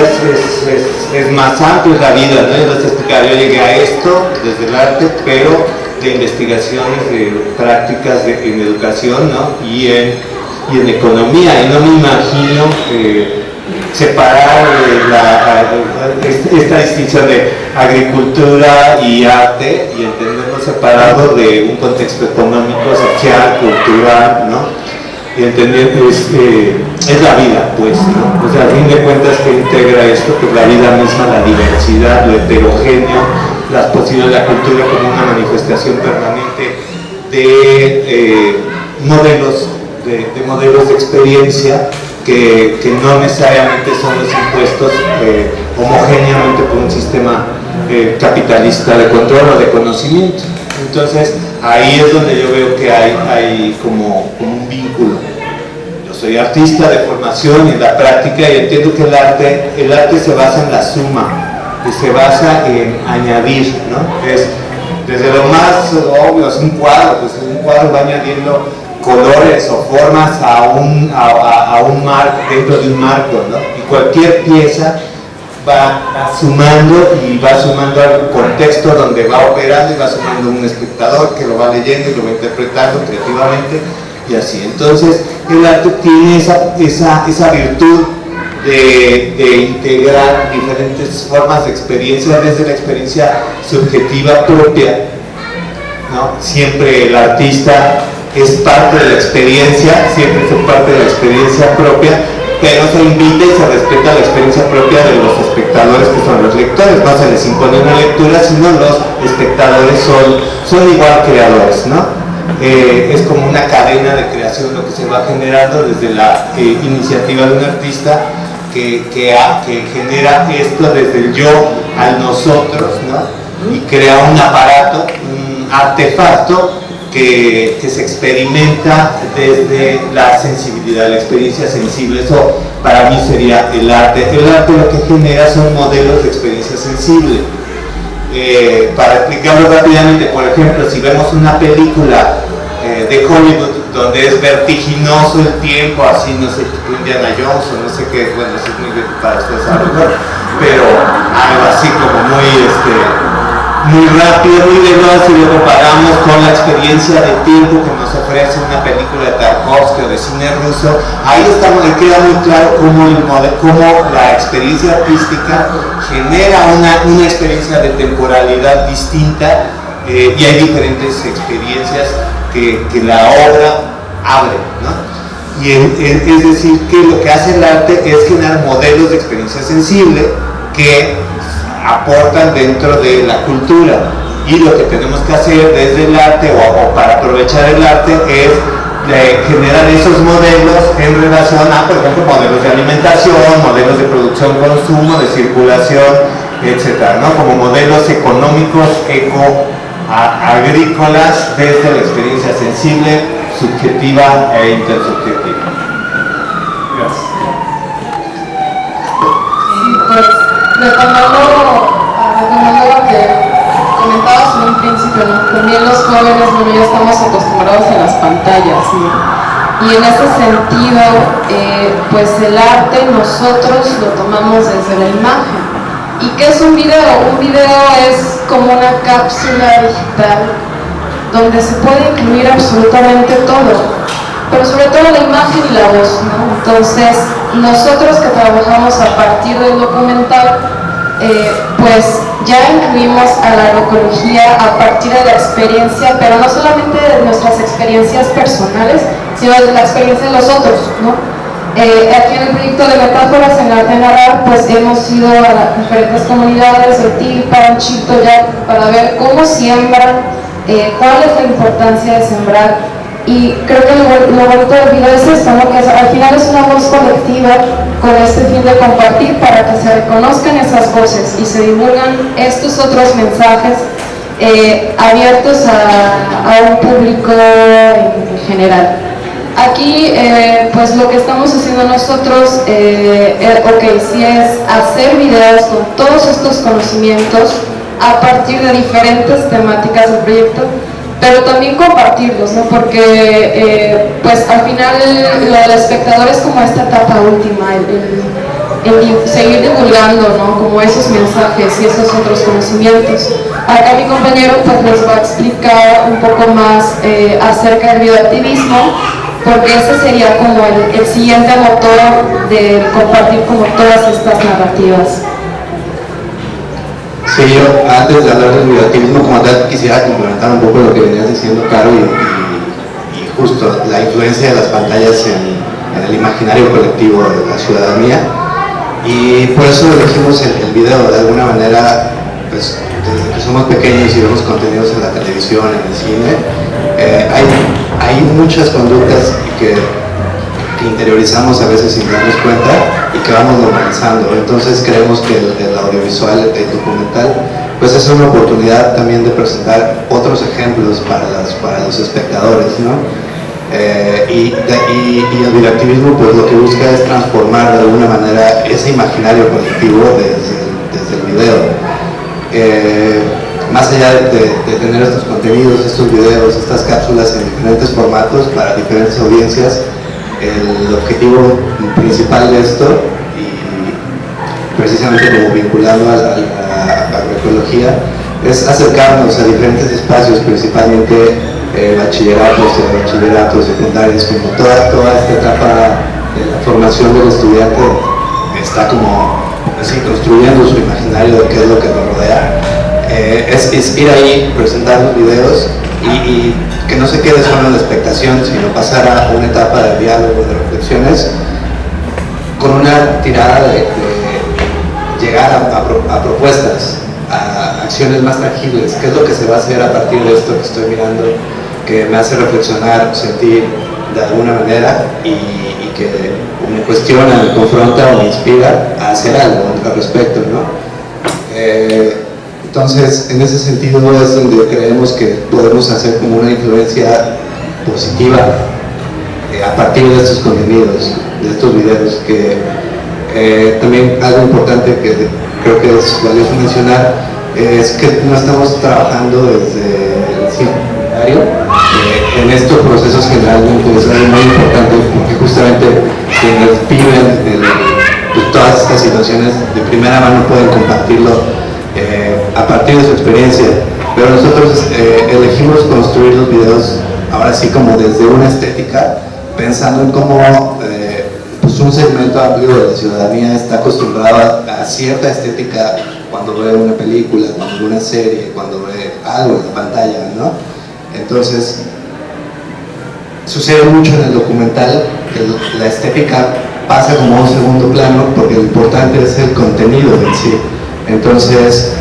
es más amplio, es la vida, ¿no? Es explicar, yo llegué a esto desde el arte, pero de investigaciones, de prácticas en educación, ¿no? y en economía, y no me imagino separar esta distinción de agricultura y arte y entenderlo separado de un contexto económico, social, cultural, ¿no? Y entender es la vida, pues, ¿no? O sea, a fin de cuentas, que integra esto, pues la vida misma, la diversidad, lo heterogéneo, las posibilidades de la cultura como una manifestación permanente de modelos de experiencia que no necesariamente son los impuestos homogéneamente por un sistema capitalista de control o de conocimiento. Entonces, ahí es donde yo veo que hay como un vínculo. Yo soy artista de formación y en la práctica, y entiendo que el arte se basa en la suma, que se basa en añadir, ¿no? Es desde lo más obvio, es un cuadro, pues un cuadro va añadiendo colores o formas a un marco, dentro de un marco, ¿no? Y cualquier pieza va sumando, y va sumando al contexto donde va operando, y va sumando un espectador que lo va leyendo y lo va interpretando creativamente, y así. Entonces, el arte tiene esa virtud de integrar diferentes formas de experiencia desde la experiencia subjetiva propia, ¿no? Siempre el artista es parte de la experiencia, siempre es parte de la experiencia propia, pero se invita y se respeta la experiencia propia de los espectadores, que son los lectores. No se les impone una lectura, sino los espectadores son igual creadores, ¿no? Es como una cadena de creación lo que se va generando desde la iniciativa de un artista que genera esto desde el yo al nosotros, ¿no? Y crea un aparato, un artefacto que se experimenta desde la sensibilidad, la experiencia sensible. Eso para mí sería el arte. El arte lo que genera son modelos de experiencia sensible. Para explicarlo rápidamente, por ejemplo, si vemos una película de Hollywood donde es vertiginoso el tiempo, así, no sé, Indiana Jones o no sé qué, bueno, eso es muy bien para ustedes algo, pero algo así como muy rápido, muy veloz, y lo comparamos con la experiencia de tiempo que nos ofrece una película de Tarkovsky o de cine ruso. Ahí le queda muy claro cómo la experiencia artística genera una experiencia de temporalidad distinta, y hay diferentes experiencias que la obra abre, ¿no? Y es decir, que lo que hace el arte es generar modelos de experiencia sensible que aportan dentro de la cultura, y lo que tenemos que hacer desde el arte o para aprovechar el arte es generar esos modelos en relación a, por ejemplo, modelos de alimentación, modelos de producción, consumo, de circulación, etcétera, ¿no? Como modelos económicos agrícolas desde la experiencia sensible, subjetiva e intersubjetiva. Gracias. Pues, retomando lo que comentabas en un principio, ¿no? También los jóvenes, bueno, ya estamos acostumbrados a las pantallas, y en ese sentido, pues el arte nosotros lo tomamos desde la imagen. ¿Y qué es un video? Un video es como una cápsula digital donde se puede incluir absolutamente todo, pero sobre todo la imagen y la voz, ¿no? Entonces, nosotros que trabajamos a partir del documental, pues ya incluimos a la agroecología a partir de la experiencia, pero no solamente de nuestras experiencias personales, sino de la experiencia de los otros, ¿no? Aquí en el proyecto de Metáforas en Arte Narrar, pues hemos ido a las diferentes comunidades de Tilpan, Chiltoyac, para ver cómo siembran, cuál es la importancia de sembrar. Y creo que lo bonito del video es esto, ¿no? Que al final es una voz colectiva con este fin de compartir para que se reconozcan esas voces y se divulgan estos otros mensajes abiertos a un público en general. Aquí, pues lo que estamos haciendo nosotros, sí es hacer videos con todos estos conocimientos a partir de diferentes temáticas del proyecto, pero también compartirlos, ¿no? Porque pues al final lo del espectador es como esta etapa última, el seguir divulgando, ¿no? Como esos mensajes y esos otros conocimientos. Acá mi compañero pues les va a explicar un poco más acerca del bioactivismo, porque ese sería como el siguiente motor de compartir como todas estas narrativas. Sí, yo antes de hablar del bioactivismo como tal quisiera complementar un poco lo que venías diciendo, Caro, y justo la influencia de las pantallas en el imaginario colectivo de la ciudadanía, y por eso elegimos el video. De alguna manera, pues desde que somos pequeños y vemos contenidos en la televisión, en el cine, hay muchas conductas que interiorizamos a veces sin darnos cuenta y que vamos normalizando. Entonces creemos que el audiovisual, el documental, pues es una oportunidad también de presentar otros ejemplos para los espectadores, ¿no? Y el bioactivismo pues lo que busca es transformar de alguna manera ese imaginario colectivo desde el video. Más allá de tener estos contenidos, estos videos, estas cápsulas en diferentes formatos para diferentes audiencias, el objetivo principal de esto, y precisamente como vinculado a la agroecología, es acercarnos a diferentes espacios, principalmente bachilleratos, secundarios, como toda esta etapa de la formación del estudiante está como así construyendo su imaginario de qué es lo que nos rodea. Es ir ahí, presentar los videos y que no se quede solo en la expectación, sino pasar a una etapa de diálogo, de reflexiones, con una tirada de llegar a propuestas, a acciones más tangibles. ¿Qué es lo que se va a hacer a partir de esto que estoy mirando, que me hace reflexionar, sentir de alguna manera y que me cuestiona, me confronta o me inspira a hacer algo al respecto, ¿no? Entonces, en ese sentido es donde creemos que podemos hacer como una influencia positiva a partir de estos contenidos, de estos videos, que también algo importante que creo que es valioso mencionar es que no estamos trabajando desde el cine comunitario. En estos procesos generalmente es algo muy importante porque justamente quienes viven todas estas situaciones de primera mano pueden compartirlo a partir de su experiencia, pero nosotros elegimos construir los videos ahora sí como desde una estética, pensando en cómo pues un segmento amplio de la ciudadanía está acostumbrado a cierta estética cuando ve una película, cuando ve una serie, cuando ve algo en la pantalla, ¿no? Entonces sucede mucho en el documental que la estética pasa como a un segundo plano porque lo importante es el contenido en sí. Entonces,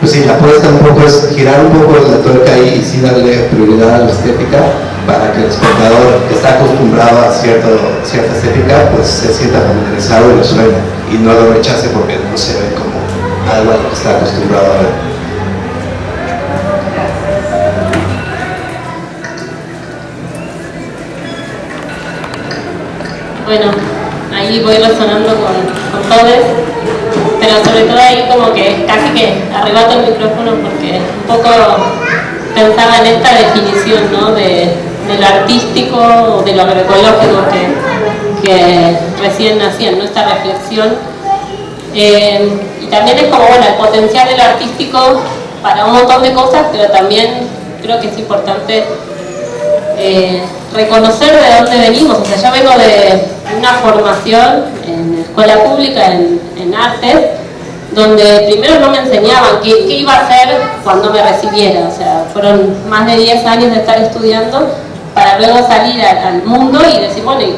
pues sí, la apuesta un poco es girar un poco la tuerca y sí darle prioridad a la estética para que el espectador que está acostumbrado a cierta estética pues se sienta familiarizado y lo sueñe y no lo rechace porque no se ve como algo a lo que está acostumbrado a ver. bueno, ahí voy resonando con todos, pero sobre todo ahí como que casi que arrebato el micrófono porque un poco pensaba en esta definición, ¿no? de lo artístico o de lo agroecológico que recién hacían, ¿no? Esta reflexión. Y también es como, bueno, el potencial de lo artístico para un montón de cosas, pero también creo que es importante reconocer de dónde venimos. O sea, yo vengo de una formación en escuela pública en artes, donde primero no me enseñaban qué iba a hacer cuando me recibiera. O sea, fueron más de 10 años de estar estudiando para luego salir al mundo y decir, bueno, ¿y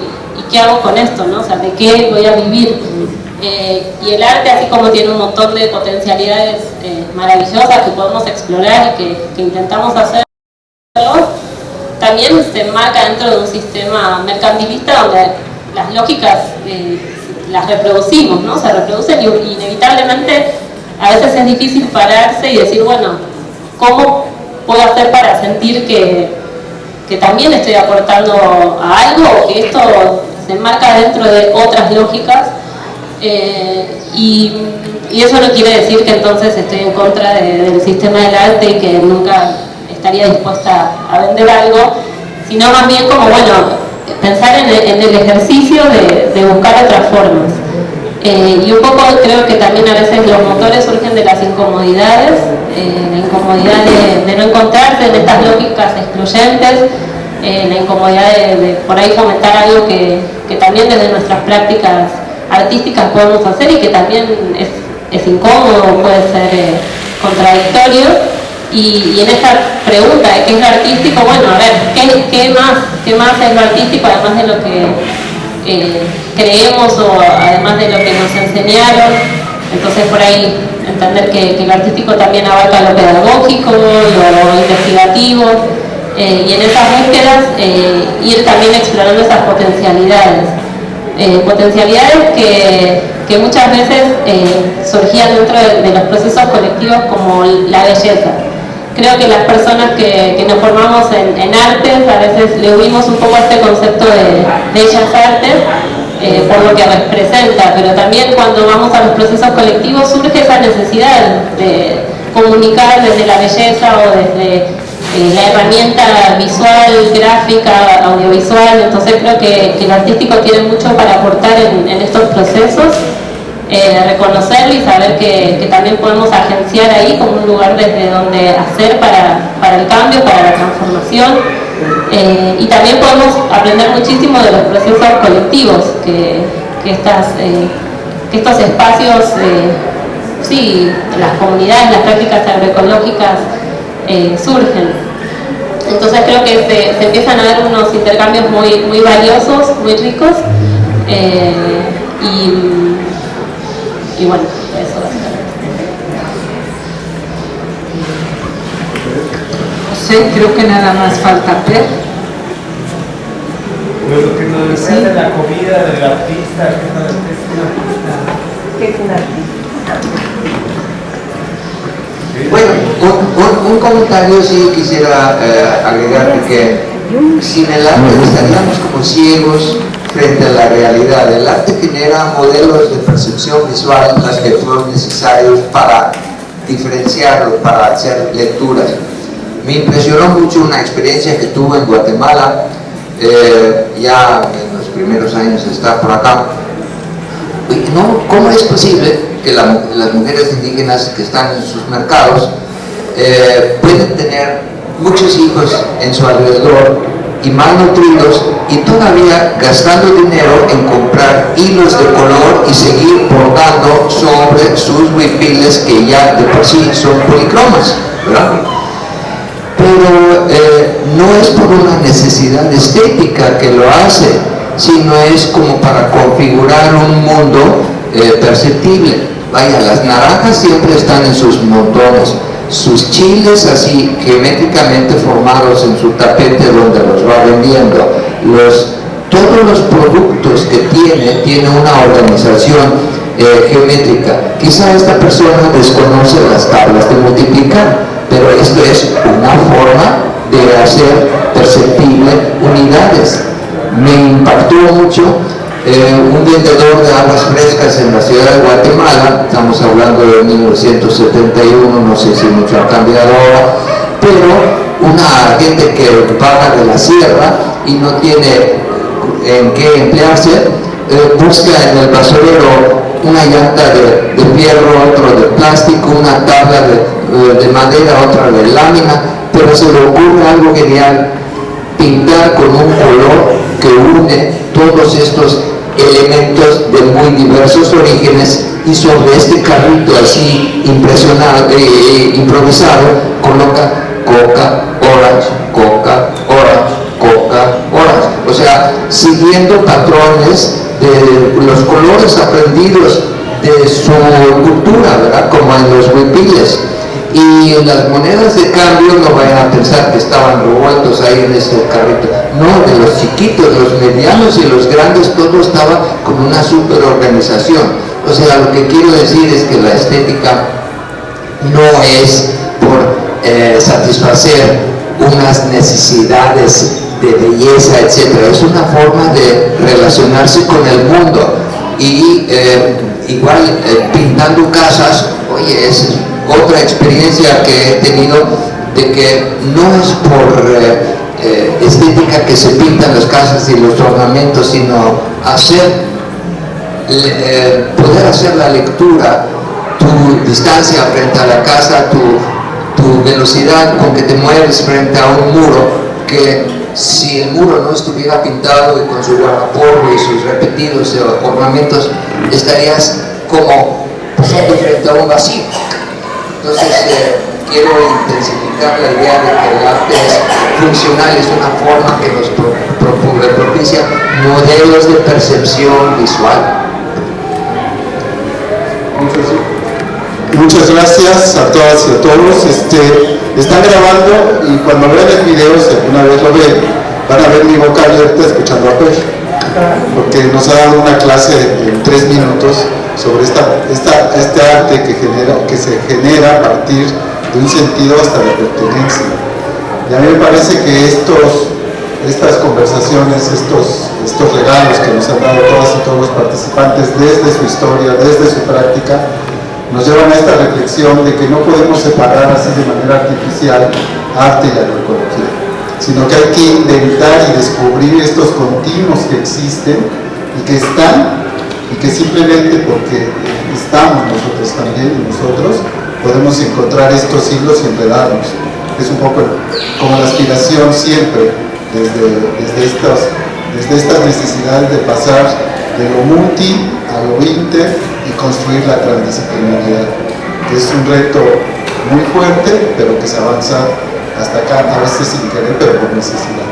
qué hago con esto, no? O sea, ¿de qué voy a vivir? Y el arte, así como tiene un montón de potencialidades maravillosas que podemos explorar y que intentamos hacerlo, también se enmarca dentro de un sistema mercantilista donde las lógicas las reproducimos, ¿no? Se reproducen y inevitablemente a veces es difícil pararse y decir, bueno, ¿cómo puedo hacer para sentir que también estoy aportando a algo o que esto se enmarca dentro de otras lógicas? Y eso no quiere decir que entonces estoy en contra del sistema del arte y que nunca estaría dispuesta a vender algo, sino más bien como, bueno, pensar en el ejercicio de buscar otras formas. Y un poco creo que también a veces los motores surgen de las incomodidades, la incomodidad de no encontrarse en estas lógicas excluyentes, la incomodidad de por ahí fomentar algo que también desde nuestras prácticas artísticas podemos hacer y que también es incómodo, puede ser contradictorio. Y en esta pregunta de qué es lo artístico, bueno, a ver, ¿qué más es lo artístico además de lo que creemos o además de lo que nos enseñaron? Entonces por ahí entender que lo artístico también abarca lo pedagógico, lo investigativo, y en esas búsquedas ir también explorando esas potencialidades. Potencialidades que muchas veces surgían dentro de los procesos colectivos como la belleza. Creo que las personas que nos formamos en artes a veces le huimos un poco a este concepto de bellas artes por lo que representa, pero también cuando vamos a los procesos colectivos surge esa necesidad de comunicar desde la belleza o desde la herramienta visual, gráfica, audiovisual. Entonces creo que el artístico tiene mucho para aportar en estos procesos, reconocerlo y saber que también podemos agenciar ahí como un lugar desde donde hacer para el cambio, para la transformación, y también podemos aprender muchísimo de los procesos colectivos que estos espacios, sí, las comunidades, las prácticas agroecológicas surgen. Entonces creo que se empiezan a ver unos intercambios muy valiosos, muy ricos, y bueno, eso básicamente. No sé, creo que nada más falta ver. Lo que nos decías de la comida, del artista, ¿qué es un artista? ¿Qué es un artista? Bueno, un comentario sí quisiera agregar, porque sin el arte estaríamos como ciegos frente a la realidad. El arte genera modelos de percepción visual, las que fueron necesarios para diferenciarlo, para hacer lecturas. Me impresionó mucho una experiencia que tuve en Guatemala, ya en los primeros años de estar por acá. ¿No? ¿Cómo es posible que las mujeres indígenas que están en sus mercados pueden tener muchos hijos en su alrededor y malnutridos y todavía gastando dinero en comprar hilos de color y seguir bordando sobre sus huipiles que ya de por sí son policromas, ¿verdad? Pero no es por una necesidad estética que lo hace, sino es como para configurar un mundo perceptible. Vaya, las naranjas siempre están en sus montones, sus chiles así geométricamente formados en su tapete donde los va vendiendo, todos los productos que tiene una organización geométrica. Quizá esta persona desconoce las tablas de multiplicar, pero esto es una forma de hacer perceptible unidades. Me impactó mucho un vendedor de aguas frescas en la ciudad de Guatemala, estamos hablando de 1971, no sé si mucho ha cambiado ahora, pero una gente que baja de la sierra y no tiene en qué emplearse, busca en el basurero una llanta de fierro, otro de plástico, una tabla de madera, otra de lámina, pero se le ocurre algo genial: pintar con un color que une todos estos elementos de muy diversos orígenes, y sobre este carrito así improvisado coloca Coca Orange, Coca Orange, Coca Orange, o sea, siguiendo patrones de los colores aprendidos de su cultura, ¿verdad? Como en los huipiles. Y en las monedas de cambio no vayan a pensar que estaban revueltos ahí en este carrito. No, de los chiquitos, los medianos y los grandes, todo estaba con una super organización. O sea, lo que quiero decir es que la estética no es por satisfacer unas necesidades de belleza, etc. Es una forma de relacionarse con el mundo. Y igual pintando casas, oye, es otra experiencia que he tenido, de que no es por estética que se pintan las casas y los ornamentos, sino poder hacer la lectura, tu distancia frente a la casa, tu velocidad con que te mueves frente a un muro, que si el muro no estuviera pintado y con su guardapolvo y sus repetidos ornamentos, estarías como pasando frente a un vacío. Entonces quiero intensificar la idea de que el arte es funcional, es una forma que nos propicia modelos de percepción visual. Muchas gracias a todas y a todos. Están grabando, y cuando vean el video, si alguna vez lo ven, van a ver mi boca abierta escuchando a Per, porque nos ha dado una clase en 3 minutos sobre este arte que se genera a partir de un sentido hasta de pertenencia. Y a mí me parece que estas conversaciones, estos regalos que nos han dado todas y todos los participantes desde su historia, desde su práctica, nos llevan a esta reflexión de que no podemos separar así de manera artificial arte y agroecología, sino que hay que inventar y descubrir estos continuos que existen y que están, y que simplemente porque estamos nosotros también y nosotros podemos encontrar estos hilos y enredarnos. Es un poco como la aspiración siempre desde estas necesidades de pasar de lo multi a lo inter y construir la transdisciplinaridad, que es un reto muy fuerte, pero que se avanza hasta acá, a veces sin querer, pero por necesidad.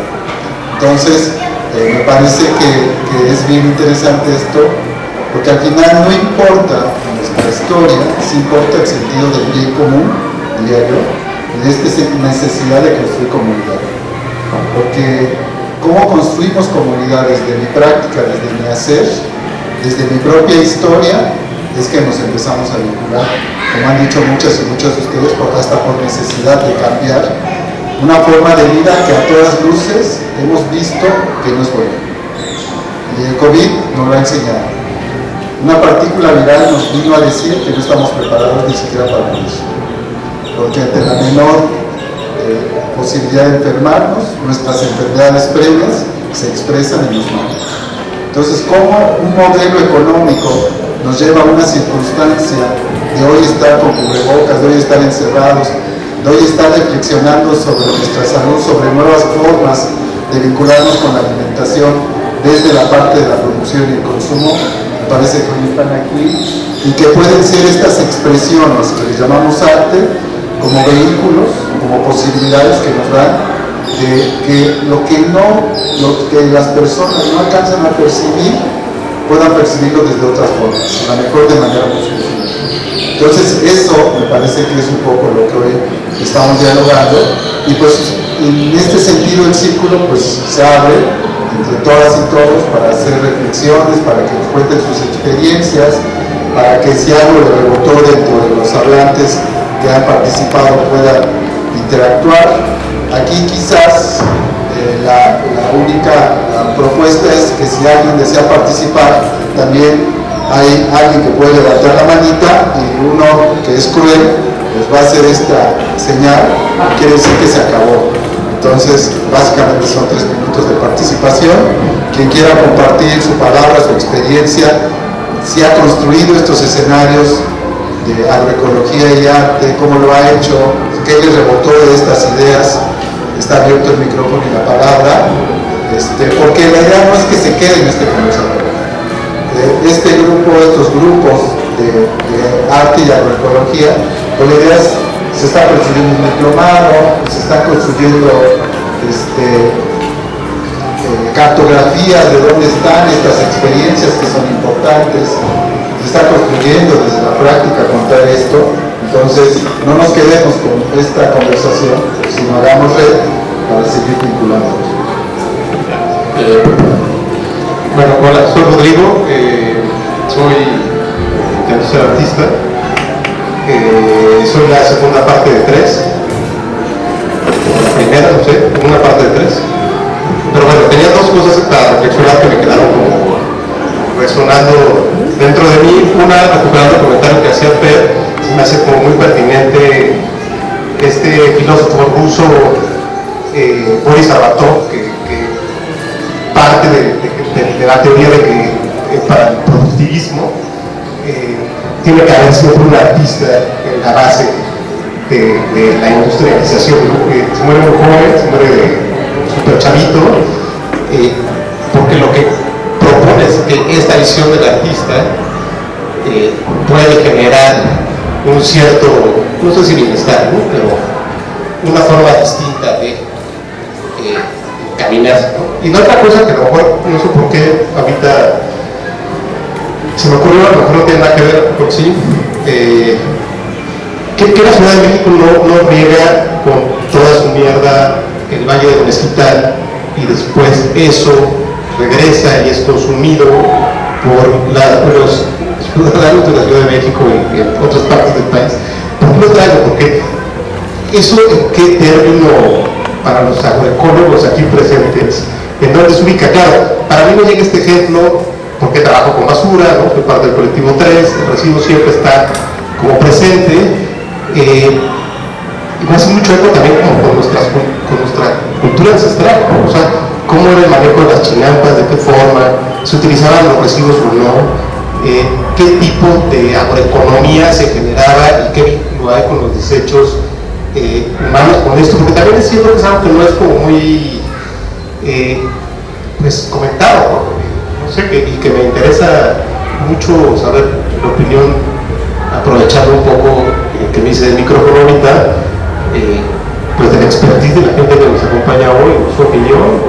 Entonces, me parece que es bien interesante esto, porque al final no importa nuestra historia, sí importa el sentido del bien común, diría yo, y de esta necesidad de construir comunidad. Porque cómo construimos comunidad desde mi práctica, desde mi hacer, desde mi propia historia, es que nos empezamos a vincular, como han dicho muchas y muchos de ustedes, hasta por necesidad de cambiar una forma de vida que a todas luces hemos visto que no es buena. Y el COVID nos lo ha enseñado. Una partícula viral nos vino a decir que no estamos preparados ni siquiera para eso, porque ante la menor posibilidad de enfermarnos, nuestras enfermedades previas se expresan en los malos. Entonces, ¿cómo un modelo económico nos lleva a una circunstancia de hoy estar con cubrebocas, de hoy estar encerrados, de hoy estar reflexionando sobre nuestra salud, sobre nuevas formas de vincularnos con la alimentación desde la parte de la producción y el consumo? Me parece que hoy están aquí, y que pueden ser estas expresiones que les llamamos arte como vehículos, como posibilidades que nos dan de que lo que las personas no alcanzan a percibir, puedan percibirlo desde otras formas, a lo mejor de manera positiva. Entonces eso me parece que es un poco lo que hoy estamos dialogando, y pues en este sentido el círculo pues se abre entre todas y todos para hacer reflexiones, para que nos cuenten sus experiencias, para que si algo le rebotó dentro de los hablantes que han participado puedan interactuar. Aquí quizás La única propuesta es que si alguien desea participar, también hay alguien que puede levantar la manita y uno que es cruel pues va a hacer esta señal, quiere decir que se acabó. Entonces, básicamente son 3 minutos de participación. Quien quiera compartir su palabra, su experiencia, si ha construido estos escenarios de agroecología y arte, cómo lo ha hecho, qué le rebotó de estas ideas, está abierto el micrófono y la palabra, porque la idea no es que se quede en este conversatorio. Estos grupos de arte y agroecología, pues la idea es, se está construyendo un diplomado, se está construyendo cartografías de dónde están estas experiencias que son importantes, se está construyendo desde la práctica contar esto. Entonces no nos quedemos con esta conversación, sino hagamos red para seguir vinculando. Bueno, hola, soy Rodrigo, intento ser artista, soy la segunda parte de 3, la primera, no sé, una parte de 3, pero bueno, tenía 2 cosas para reflexionar que me quedaron como resonando dentro de mí. Una, recuperando el comentario que hacía Per, se me hace como muy pertinente este filósofo ruso Boris Arbatov, que parte de la teoría de que para el productivismo tiene que haber siempre un artista en la base de la industrialización, ¿no? Se muere muy joven, se muere súper chavito, porque lo que propone es que esta visión del artista puede generar un cierto, no sé si bienestar, ¿no? Pero una forma distinta de caminar, ¿no? Y no otra cosa que a lo mejor, no sé por qué ahorita se me ocurrió, a lo mejor no tiene nada que ver, porque sí, que la Ciudad de México no riega con toda su mierda el Valle del Mezquital y después eso regresa y es consumido por los ciudadanos de la Ciudad de México y en otras partes del país. ¿Por qué lo traigo? Porque eso, ¿en qué término para los agroecólogos aquí presentes, en dónde se ubica? Claro, para mí no llega este ejemplo porque trabajo con basura, ¿no? Soy parte del colectivo 3, el residuo siempre está como presente, y me hace mucho eco también con nuestra cultura ancestral, ¿no? O sea, cómo era el manejo de las chinampas, de qué forma, se utilizaban los residuos o no, qué tipo de agroeconomía se generaba y qué vínculo hay con los desechos humanos con esto, porque también es cierto que es algo que no es como muy pues comentado, no sé, y que me interesa mucho saber la opinión, aprovechando un poco que me dice el micrófono ahorita, pues de la expertise de la gente que nos acompaña hoy, su opinión,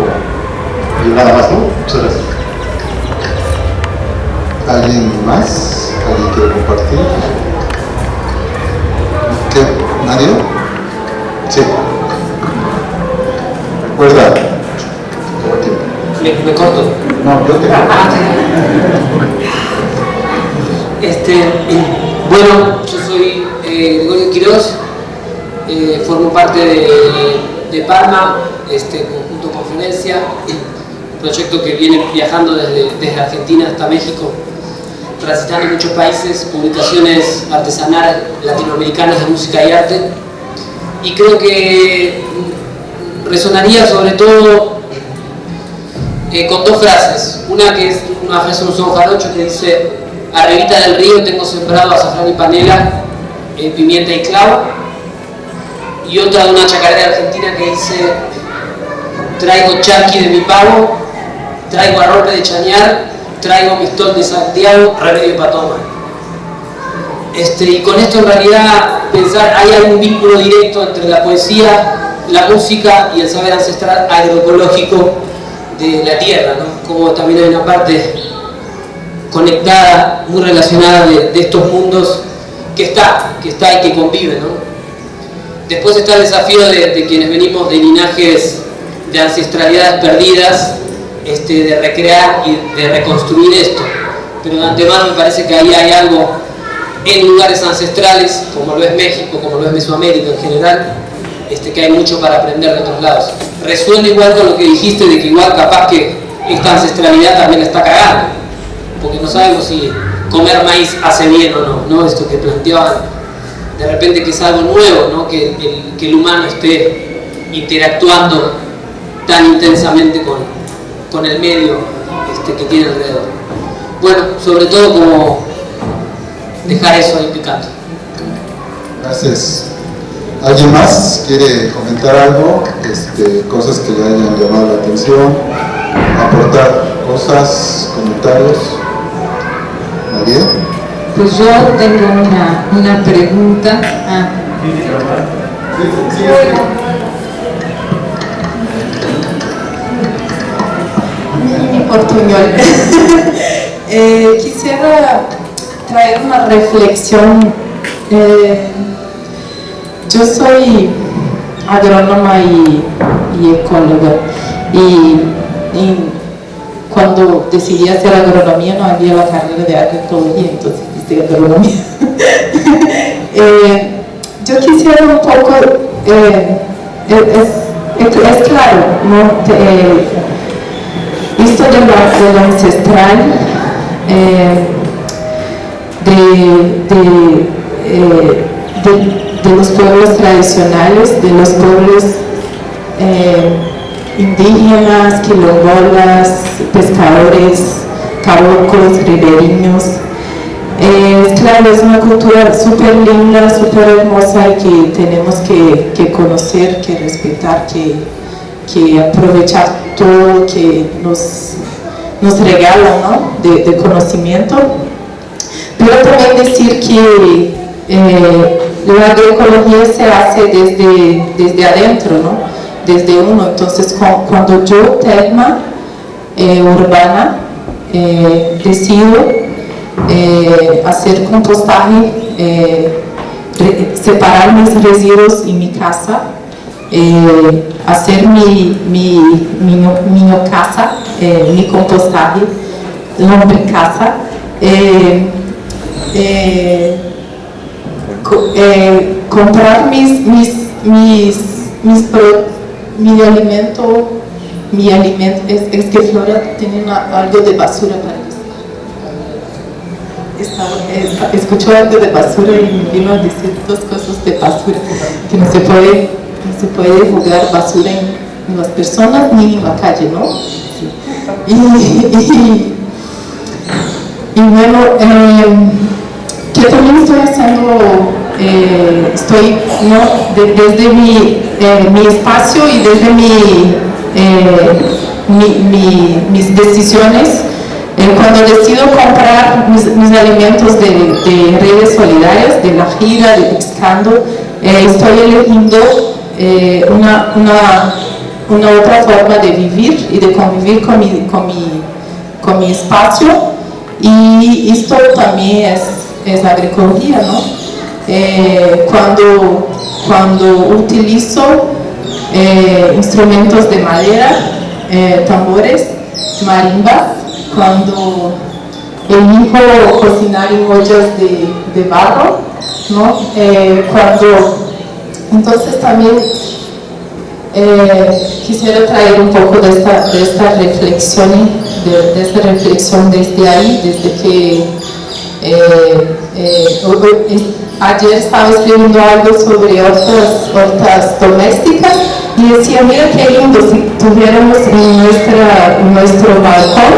y nada más, ¿no? Muchas gracias. ¿Alguien más? ¿Alguien quiere compartir? ¿Qué? ¿Nadie? Sí. Recuerda. ¿Me corto? No, yo te Bueno, yo soy Gregorio Quiroz, formo parte de Parma, conjunto Conferencia, un proyecto que viene viajando desde Argentina hasta México, transitando en muchos países, publicaciones artesanales latinoamericanas de música y arte, y creo que resonaría sobre todo con 2 frases. Una que es una frase de un son jarocho que dice: arribita del río tengo sembrado azafrán y panela, pimienta y clavo. Y otra de una chacarera argentina que dice: traigo charqui de mi pavo, traigo arrope de chañar, traigo mistol de Santiago, remedio para tomar. Y con esto en realidad pensar, hay algún vínculo directo entre la poesía, la música y el saber ancestral agroecológico de la tierra, ¿no? Como también hay una parte conectada, muy relacionada de estos mundos que está y que convive, ¿no? Después está el desafío de quienes venimos de linajes de ancestralidades perdidas, de recrear y de reconstruir esto. Pero de antemano me parece que ahí hay algo en lugares ancestrales, como lo es México, como lo es Mesoamérica en general, que hay mucho para aprender de otros lados. Resuena igual con lo que dijiste de que igual capaz que esta ancestralidad también la está cagando, porque no sabemos si comer maíz hace bien o no, ¿no? Esto que planteaban, de repente que es algo nuevo, ¿no? Que el humano esté interactuando tan intensamente con el medio que tiene alrededor. Bueno, sobre todo como dejar eso ahí picando. Gracias. ¿Alguien más quiere comentar algo? Cosas que le hayan llamado la atención, aportar cosas, comentarios. ¿María? Pues yo tengo una pregunta. Mi portuñol. Quisiera traer una reflexión. Yo soy agrónoma y ecóloga y cuando decidí hacer agronomía no había la carrera de agroecología, entonces hice agronomía. Yo quisiera un poco, es claro, ¿no? Esto de lo ancestral, de los pueblos tradicionales, de los pueblos indígenas, quilombolas, pescadores, caboclos, ribereños. Claro, es una cultura súper linda, súper hermosa y que tenemos que conocer, que respetar, que aprovechar todo que nos regala, ¿no? de conocimiento. Pero también decir que la agroecología se hace desde adentro, ¿no? Desde uno. Entonces, cuando yo, Telma urbana, decido hacer compostaje, separar mis residuos en mi casa, hacer mi casa, mi compostaje, lombricasa, comprar mi alimento, es que Flora tiene algo de basura para decir. Escuchó algo de basura y vino a decir dos cosas de basura, que no se puede jugar basura en las personas ni en la calle, ¿no? Sí. Y bueno, que también estoy haciendo, desde mi espacio y desde mis decisiones, cuando decido comprar mis alimentos de redes solidarias, de La Gira, de Pescando, estoy eligiendo una otra forma de vivir y de convivir con mi espacio, y esto también es agroecología, ¿no? Cuando utilizo instrumentos de madera, tambores, marimbas, cuando elijo cocinar en ollas de barro, ¿no? Entonces también quisiera traer un poco de esta reflexión, desde ahí, desde que ayer estaba escribiendo algo sobre hortas domésticas y decía, mira qué lindo si tuviéramos en nuestro balcón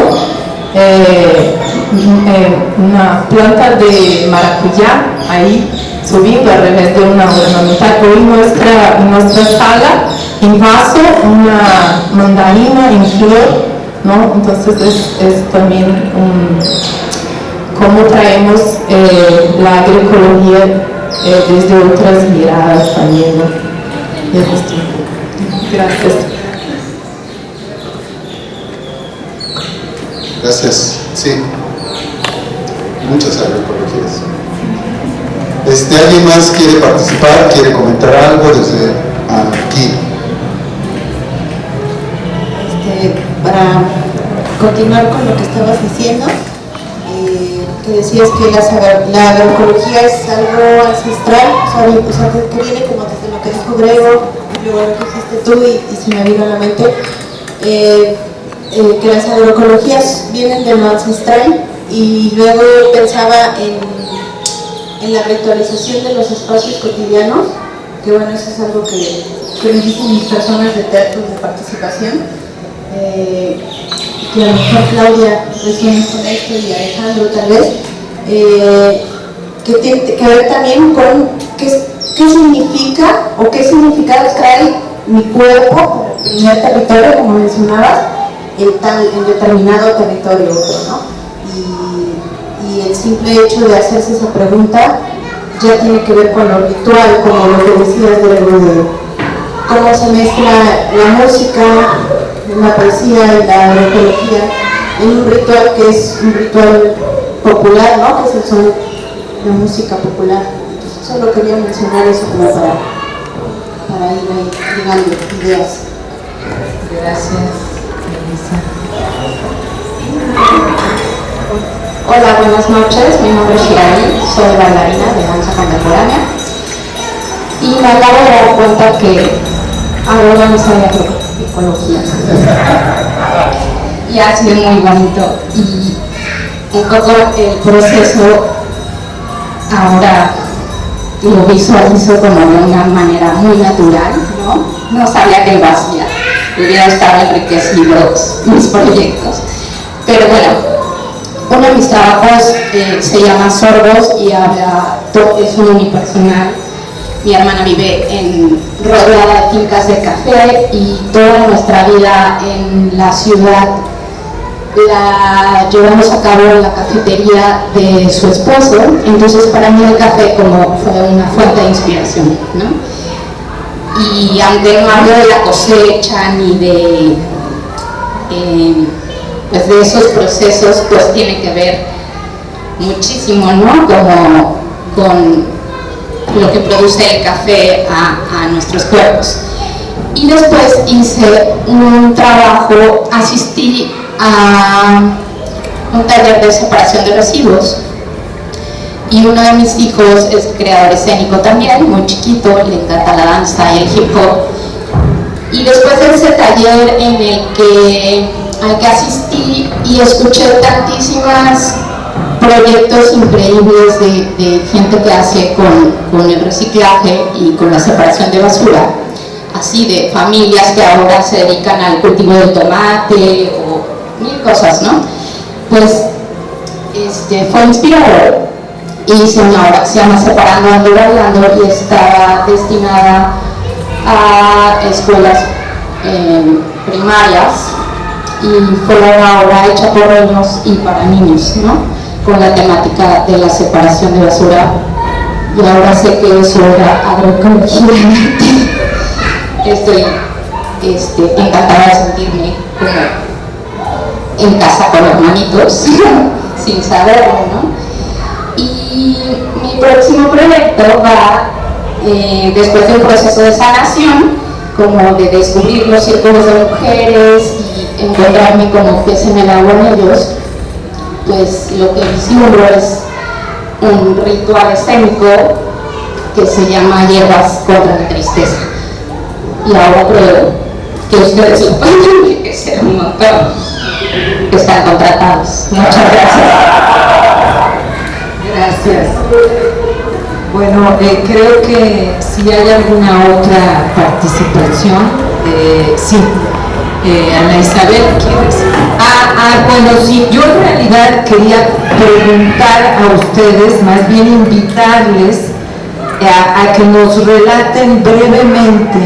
una planta de maracuyá ahí subiendo al revés de una ornamental, o en nuestra sala en vaso una mandarina en flor, ¿no? Entonces es también cómo traemos la agroecología desde otras miradas también, ¿no? Gracias. Gracias. Sí. Muchas agroecologías. ¿Alguien más quiere participar? ¿Quiere comentar algo desde aquí? Para continuar con lo que estabas diciendo, que decías que la agroecología es algo ancestral, o sea, que viene como desde lo que dijo Grego, luego que dijiste tú y se me vino a la mente, que las agroecologías vienen de lo ancestral, y luego pensaba en la ritualización de los espacios cotidianos, que bueno, eso es algo que me dicen mis personas de teatros de participación, que a lo mejor Claudia resuena con esto y Alejandro tal vez, que tiene que ver también con qué significa o qué significados trae mi cuerpo, el primer territorio, como mencionabas, en determinado territorio otro, ¿no? Y el simple hecho de hacerse esa pregunta ya tiene que ver con lo ritual, como lo que decías de cómo se mezcla la música, la poesía y la agroecología en un ritual que es un ritual popular, ¿no? Que es el son de música popular. Entonces, solo quería mencionar eso como para ir ahí ligando ideas. Gracias, Elisa. Hola, buenas noches. Mi nombre es Shirari, soy bailarina de danza contemporánea y me acabo de dar cuenta que ahora no sabía agroecología y ha sido muy bonito, y un poco el proceso ahora lo visualizo como de una manera muy natural, ¿no? No sabía que iba a ser, hubiera estado enriquecidos mis proyectos, pero bueno, uno de mis trabajos se llama Sorbos y es un unipersonal. Mi hermana vive rodeada de fincas de café, y toda nuestra vida en la ciudad la llevamos a cabo en la cafetería de su esposo. Entonces para mí el café como fue una fuente de inspiración, ¿no? Y aunque no hablo de la cosecha ni de pues de esos procesos, pues tiene que ver muchísimo, ¿no? Como con lo que produce el café a nuestros cuerpos. Y después hice un trabajo, asistí a un taller de separación de residuos, y uno de mis hijos es creador escénico también, muy chiquito, le encanta la danza y el hip hop. Y después de ese taller en el que al que asistí y escuché tantísimos proyectos increíbles de gente que hace con el reciclaje y con la separación de basura, así de familias que ahora se dedican al cultivo del tomate o mil cosas, ¿no? Pues fue inspirador. Hice una obra que se llama Separando Ando Bailando, y estaba destinada a escuelas primarias, y fue una obra hecha por niños y para niños, ¿no? Con la temática de la separación de basura, y ahora sé que eso era agroecología. Estoy encantada de sentirme como en casa con hermanitos, sin saberlo, ¿no? Y mi próximo proyecto va, después de un proceso de sanación, como de descubrir los círculos de mujeres y encontrarme como pez en el agua en ellos, pues lo que vislumbro es un ritual escénico que se llama Hierbas contra la Tristeza. Y ahora creo que ustedes lo pueden enriquecer un montón, que están contratados. Muchas gracias. Gracias. Bueno, creo que si hay alguna otra participación, sí. Ana Isabel, ¿quieres? Bueno, sí, yo en realidad quería preguntar a ustedes, más bien invitarles a que nos relaten brevemente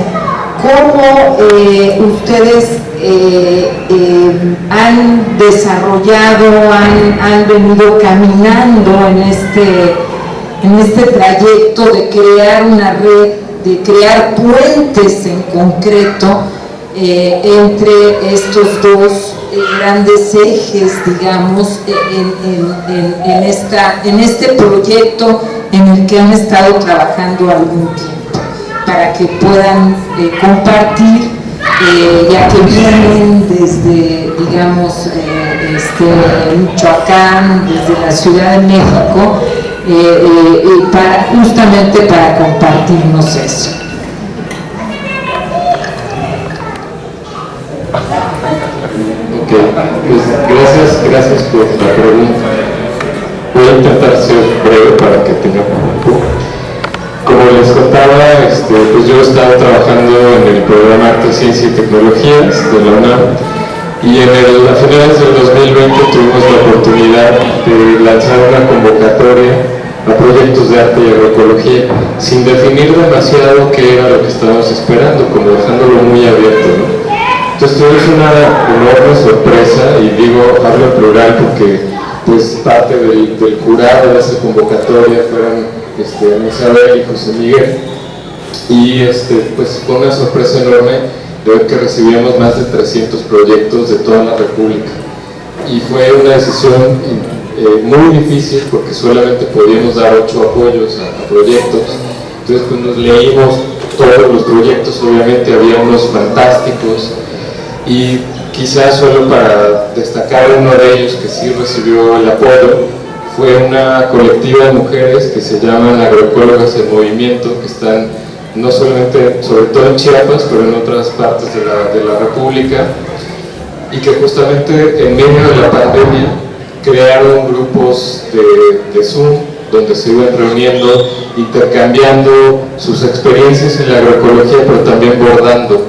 cómo ustedes han desarrollado, han venido caminando en este trayecto de crear una red, de crear puentes en concreto entre estos dos grandes ejes, digamos, en este proyecto en el que han estado trabajando algún tiempo, para que puedan compartir, ya que vienen desde, digamos, Michoacán, desde la Ciudad de México, justamente para compartirnos eso. Pues gracias por la pregunta. Voy a intentar ser breve para que tenga tiempo. Como les contaba, pues yo estaba trabajando en el programa Arte, Ciencia y Tecnologías de la UNAM y a finales del 2020 tuvimos la oportunidad de lanzar una convocatoria a proyectos de arte y agroecología sin definir demasiado qué era lo que estábamos esperando, como dejándolo muy abierto, ¿no? Entonces tuvimos una enorme sorpresa, y hablo en plural porque pues parte del jurado de esa convocatoria fueron Ana Isabel y José Miguel, y pues fue una sorpresa enorme de ver que recibíamos más de 300 proyectos de toda la República, y fue una decisión muy difícil porque solamente podíamos dar 8 apoyos a proyectos. Entonces pues nos leímos todos los proyectos, obviamente había unos fantásticos, y quizás solo para destacar uno de ellos que sí recibió el apoyo, fue una colectiva de mujeres que se llaman Agroecólogas en Movimiento, que están no solamente, sobre todo en Chiapas, pero en otras partes de la República, y que justamente en medio de la pandemia crearon grupos de Zoom donde se iban reuniendo, intercambiando sus experiencias en la agroecología, pero también bordando.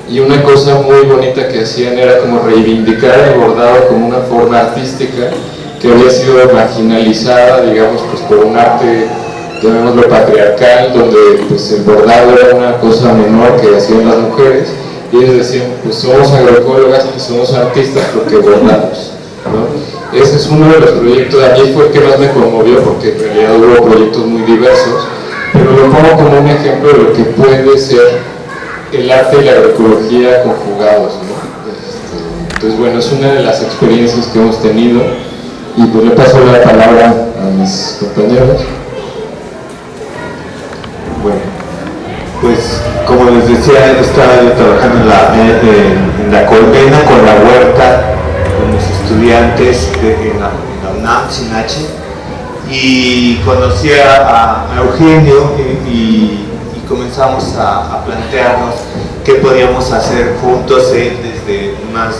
Y una cosa muy bonita que hacían era como reivindicar el bordado como una forma artística que había sido marginalizada, digamos, pues por un arte, llamémoslo patriarcal, donde pues el bordado era una cosa menor que hacían las mujeres, y ellos decían, pues somos agroecólogas y somos artistas porque bordamos, ¿no? Ese es uno de los proyectos, a mí fue el que más me conmovió porque en realidad hubo proyectos muy diversos, pero lo pongo como un ejemplo de lo que puede ser el arte y la agroecología conjugados, ¿no? Entonces, bueno, es una de las experiencias que hemos tenido, y pues le paso la palabra a mis compañeros. Bueno, pues como les decía, estaba yo trabajando en la colmena con la huerta, con los estudiantes en la UNAM, SINACHE, y conocí a Eugenio y comenzamos a plantearnos qué podíamos hacer juntos desde más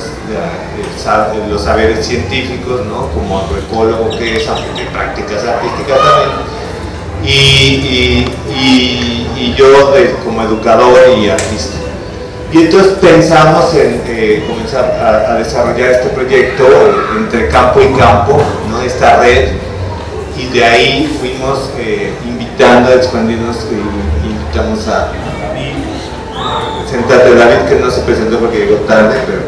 los saberes científicos, ¿no? Como agroecólogo que es, aunque prácticas artísticas también, y yo como educador y artista. Y entonces pensamos en comenzar a desarrollar este proyecto entre campo y campo, ¿no? Esta red, y de ahí fuimos invitando a expandirnos, invitamos a sentate David, que no se presentó porque llegó tarde, pero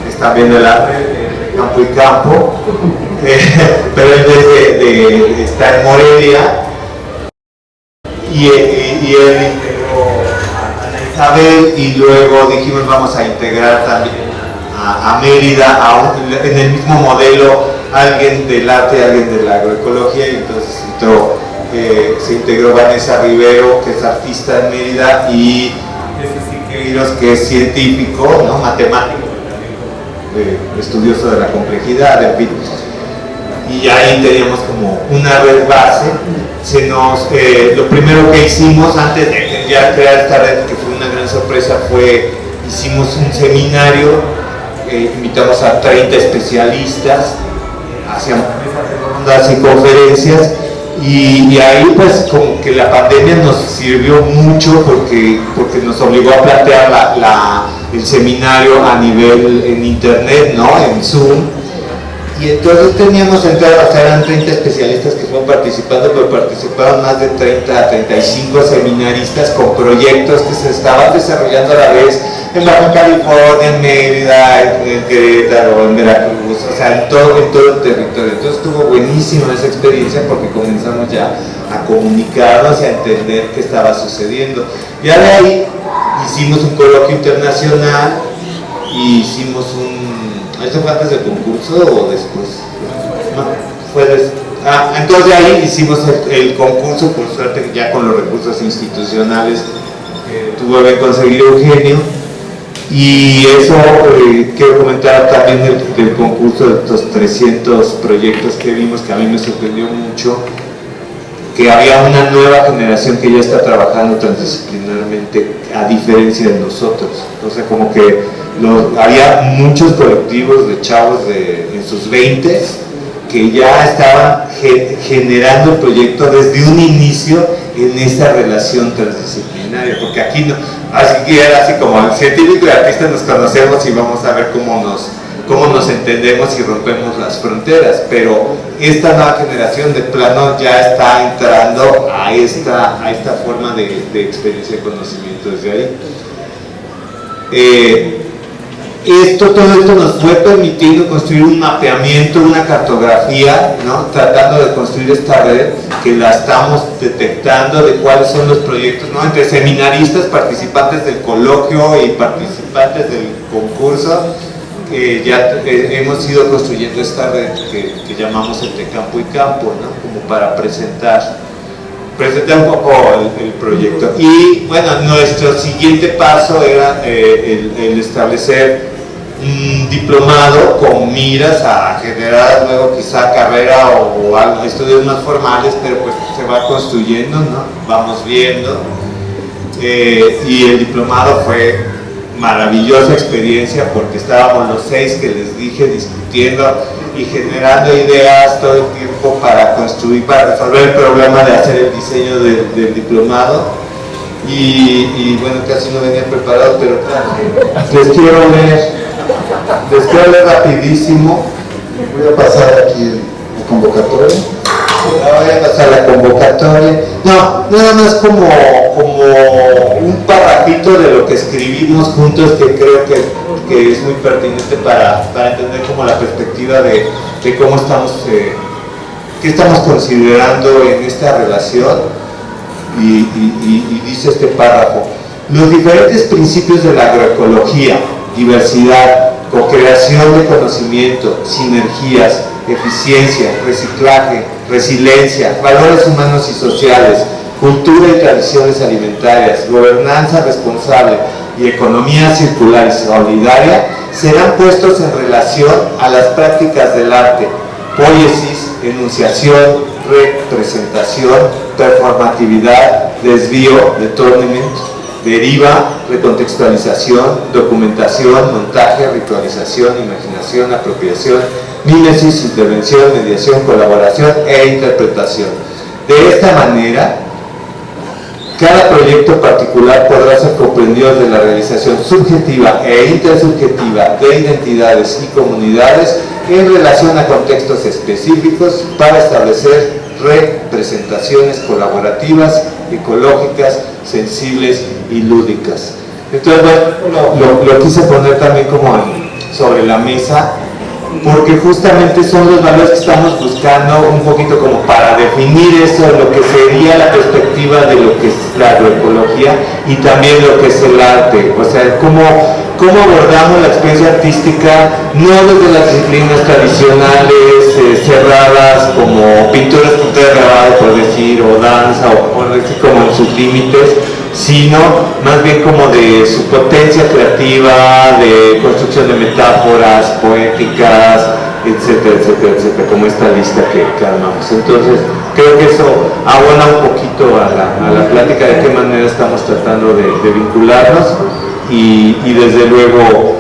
está viendo el arte de campo y campo, pero él está en Morelia, y él integró a Ana Isabel, y luego dijimos vamos a integrar también a Mérida, en el mismo modelo, alguien del arte, alguien de la agroecología, y entonces se integró Vanessa Rivero, que es artista en Mérida, y Siqueiros, que es científico, ¿no? Matemático, estudioso de la complejidad, en fin. Y ahí teníamos como una red base. Lo primero que hicimos antes de ya crear esta red, que fue una gran sorpresa, hicimos un seminario, invitamos a 30 especialistas, hacíamos rondas y conferencias, y ahí pues como que la pandemia nos sirvió mucho porque nos obligó a plantear el seminario a nivel en internet, ¿no? En Zoom. Y entonces teníamos entradas, eran 30 especialistas que fueron participando, pero participaron más de 30 a 35 seminaristas con proyectos que se estaban desarrollando a la vez en Baja California, en Mérida, en Querétaro, en Veracruz, o sea, en todo el territorio. Entonces estuvo buenísima esa experiencia porque comenzamos ya a comunicarnos y a entender qué estaba sucediendo. Ya de ahí hicimos un coloquio internacional y hicimos ¿esto fue antes del concurso o después? No, fue entonces de ahí hicimos el concurso, por suerte ya con los recursos institucionales que tuvo que conseguir Eugenio, y eso quiero comentar también del concurso de estos 300 proyectos que vimos, que a mí me sorprendió mucho. que había una nueva generación que ya está trabajando transdisciplinarmente a diferencia de nosotros. O sea, como que había muchos colectivos de chavos en sus 20s que ya estaban generando el proyecto desde un inicio en esa relación transdisciplinaria, porque aquí no, así que era así como el científico y el artista nos conocemos y vamos a ver cómo nos entendemos y rompemos las fronteras, pero esta nueva generación de plano ya está entrando a esta forma de experiencia de conocimiento desde ahí. Todo esto nos fue permitiendo construir un mapeamiento, una cartografía, ¿no? Tratando de construir esta red que la estamos detectando de cuáles son los proyectos, ¿no? Entre seminaristas, participantes del coloquio y participantes del concurso, ya hemos ido construyendo esta red que llamamos entre campo y campo, ¿no? Como para presentar un poco el proyecto. Y bueno, nuestro siguiente paso era el establecer un diplomado con miras a generar luego quizá carrera o algo, estudios más formales, pero pues se va construyendo, ¿no? Vamos viendo. Y el diplomado fue maravillosa experiencia porque estábamos los 6 que les dije discutiendo y generando ideas todo el tiempo para construir, para resolver el problema de hacer el diseño del diplomado. Y bueno, casi no venía preparado, pero les quiero leer rapidísimo. Voy a pasar aquí la convocatoria. Voy a pasar la convocatoria. No, nada más como un parrafito de lo que escribimos juntos que creo que es muy pertinente para entender como la perspectiva de cómo estamos, qué estamos considerando en esta relación. Y dice este párrafo: los diferentes principios de la agroecología, diversidad, co-creación de conocimiento, sinergias, eficiencia, reciclaje, resiliencia, valores humanos y sociales, cultura y tradiciones alimentarias, gobernanza responsable y economía circular y solidaria serán puestos en relación a las prácticas del arte, poiesis, enunciación, representación, performatividad, desvío, detonement, deriva, recontextualización, documentación, montaje, ritualización, imaginación, apropiación, mímesis, intervención, mediación, colaboración e interpretación. De esta manera, cada proyecto particular podrá ser comprendido de la realización subjetiva e intersubjetiva de identidades y comunidades en relación a contextos específicos para establecer representaciones colaborativas, ecológicas, sensibles y lúdicas. Entonces, bueno, lo quise poner también como sobre la mesa, porque justamente son los valores que estamos buscando un poquito como para definir eso, lo que sería la perspectiva de lo que es la agroecología y también lo que es el arte. O sea, cómo abordamos la experiencia artística, no desde las disciplinas tradicionales cerradas como pintura, escultura, grabado, por decir, o danza, o por decir como en sus límites, sino más bien como de su potencia creativa, de construcción de metáforas poéticas, etcétera, etcétera, etcétera, como esta lista que armamos. Entonces, creo que eso abona un poquito a la plática de qué manera estamos tratando de vincularnos y desde luego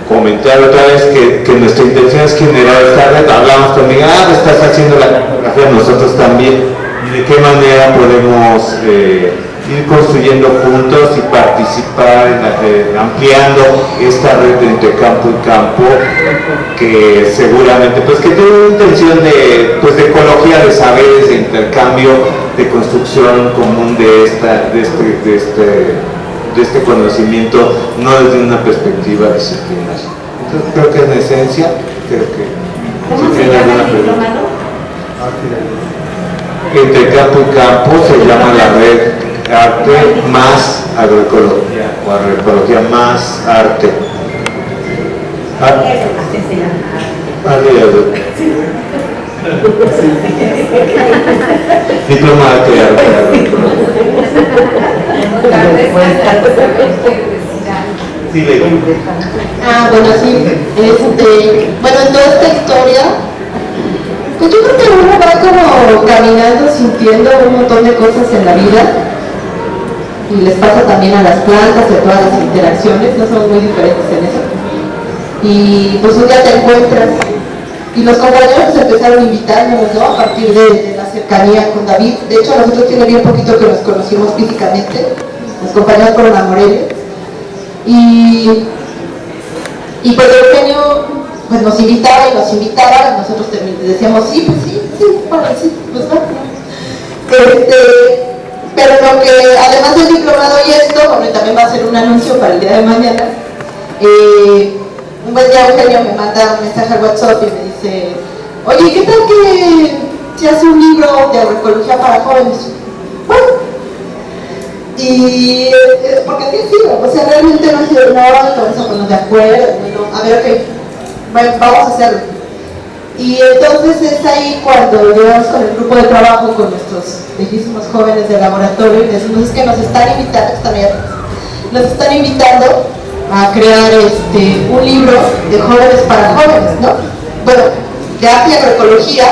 comentar otra vez que nuestra intención es generar esta red. Hablamos también, estás haciendo la cartografía, nosotros también, y de qué manera podemos ir construyendo juntos y participar ampliando esta red entre campo y campo, que seguramente pues que tiene una intención de ecología, de saberes, de intercambio, de construcción común de este conocimiento, no desde una perspectiva disciplinar. Entonces creo que en esencia, ¿Cómo se llama el diplomado? Entre campo y campo se llama la red Arte más Agroecología, o Agroecología más Arte. Diplomado de Arte. Sí, bueno, sí. Bueno, en toda esta historia, Pues yo creo que uno va como caminando, sintiendo un montón de cosas en la vida, y les pasa también a las plantas, de todas las interacciones, no somos muy diferentes en eso. Y pues un día te encuentras, y los compañeros empezaron a invitarnos, ¿no? A partir de la cercanía con David. De hecho, a nosotros tiene bien poquito que nos conocimos físicamente, los compañeros fueron a Morelia. Y pues Eugenio pues nos invitaba y nosotros decíamos sí, pues va. Pero lo que, además del diplomado y esto, bueno, y también va a ser un anuncio para el día de mañana, un buen día Eugenio me manda un mensaje al WhatsApp y me dice, oye, ¿qué tal que se hace un libro de agroecología para jóvenes? Bueno, y porque sí, o sea, realmente no ha sido nada, con eso ponernos de acuerdo, bueno, a ver, ok, bueno, vamos a hacerlo. Y entonces es ahí cuando llegamos con el grupo de trabajo, con nuestros bellísimos jóvenes del laboratorio, y decimos, es que nos están invitando a crear un libro de jóvenes para jóvenes, ¿no? Bueno, de arte y agroecología,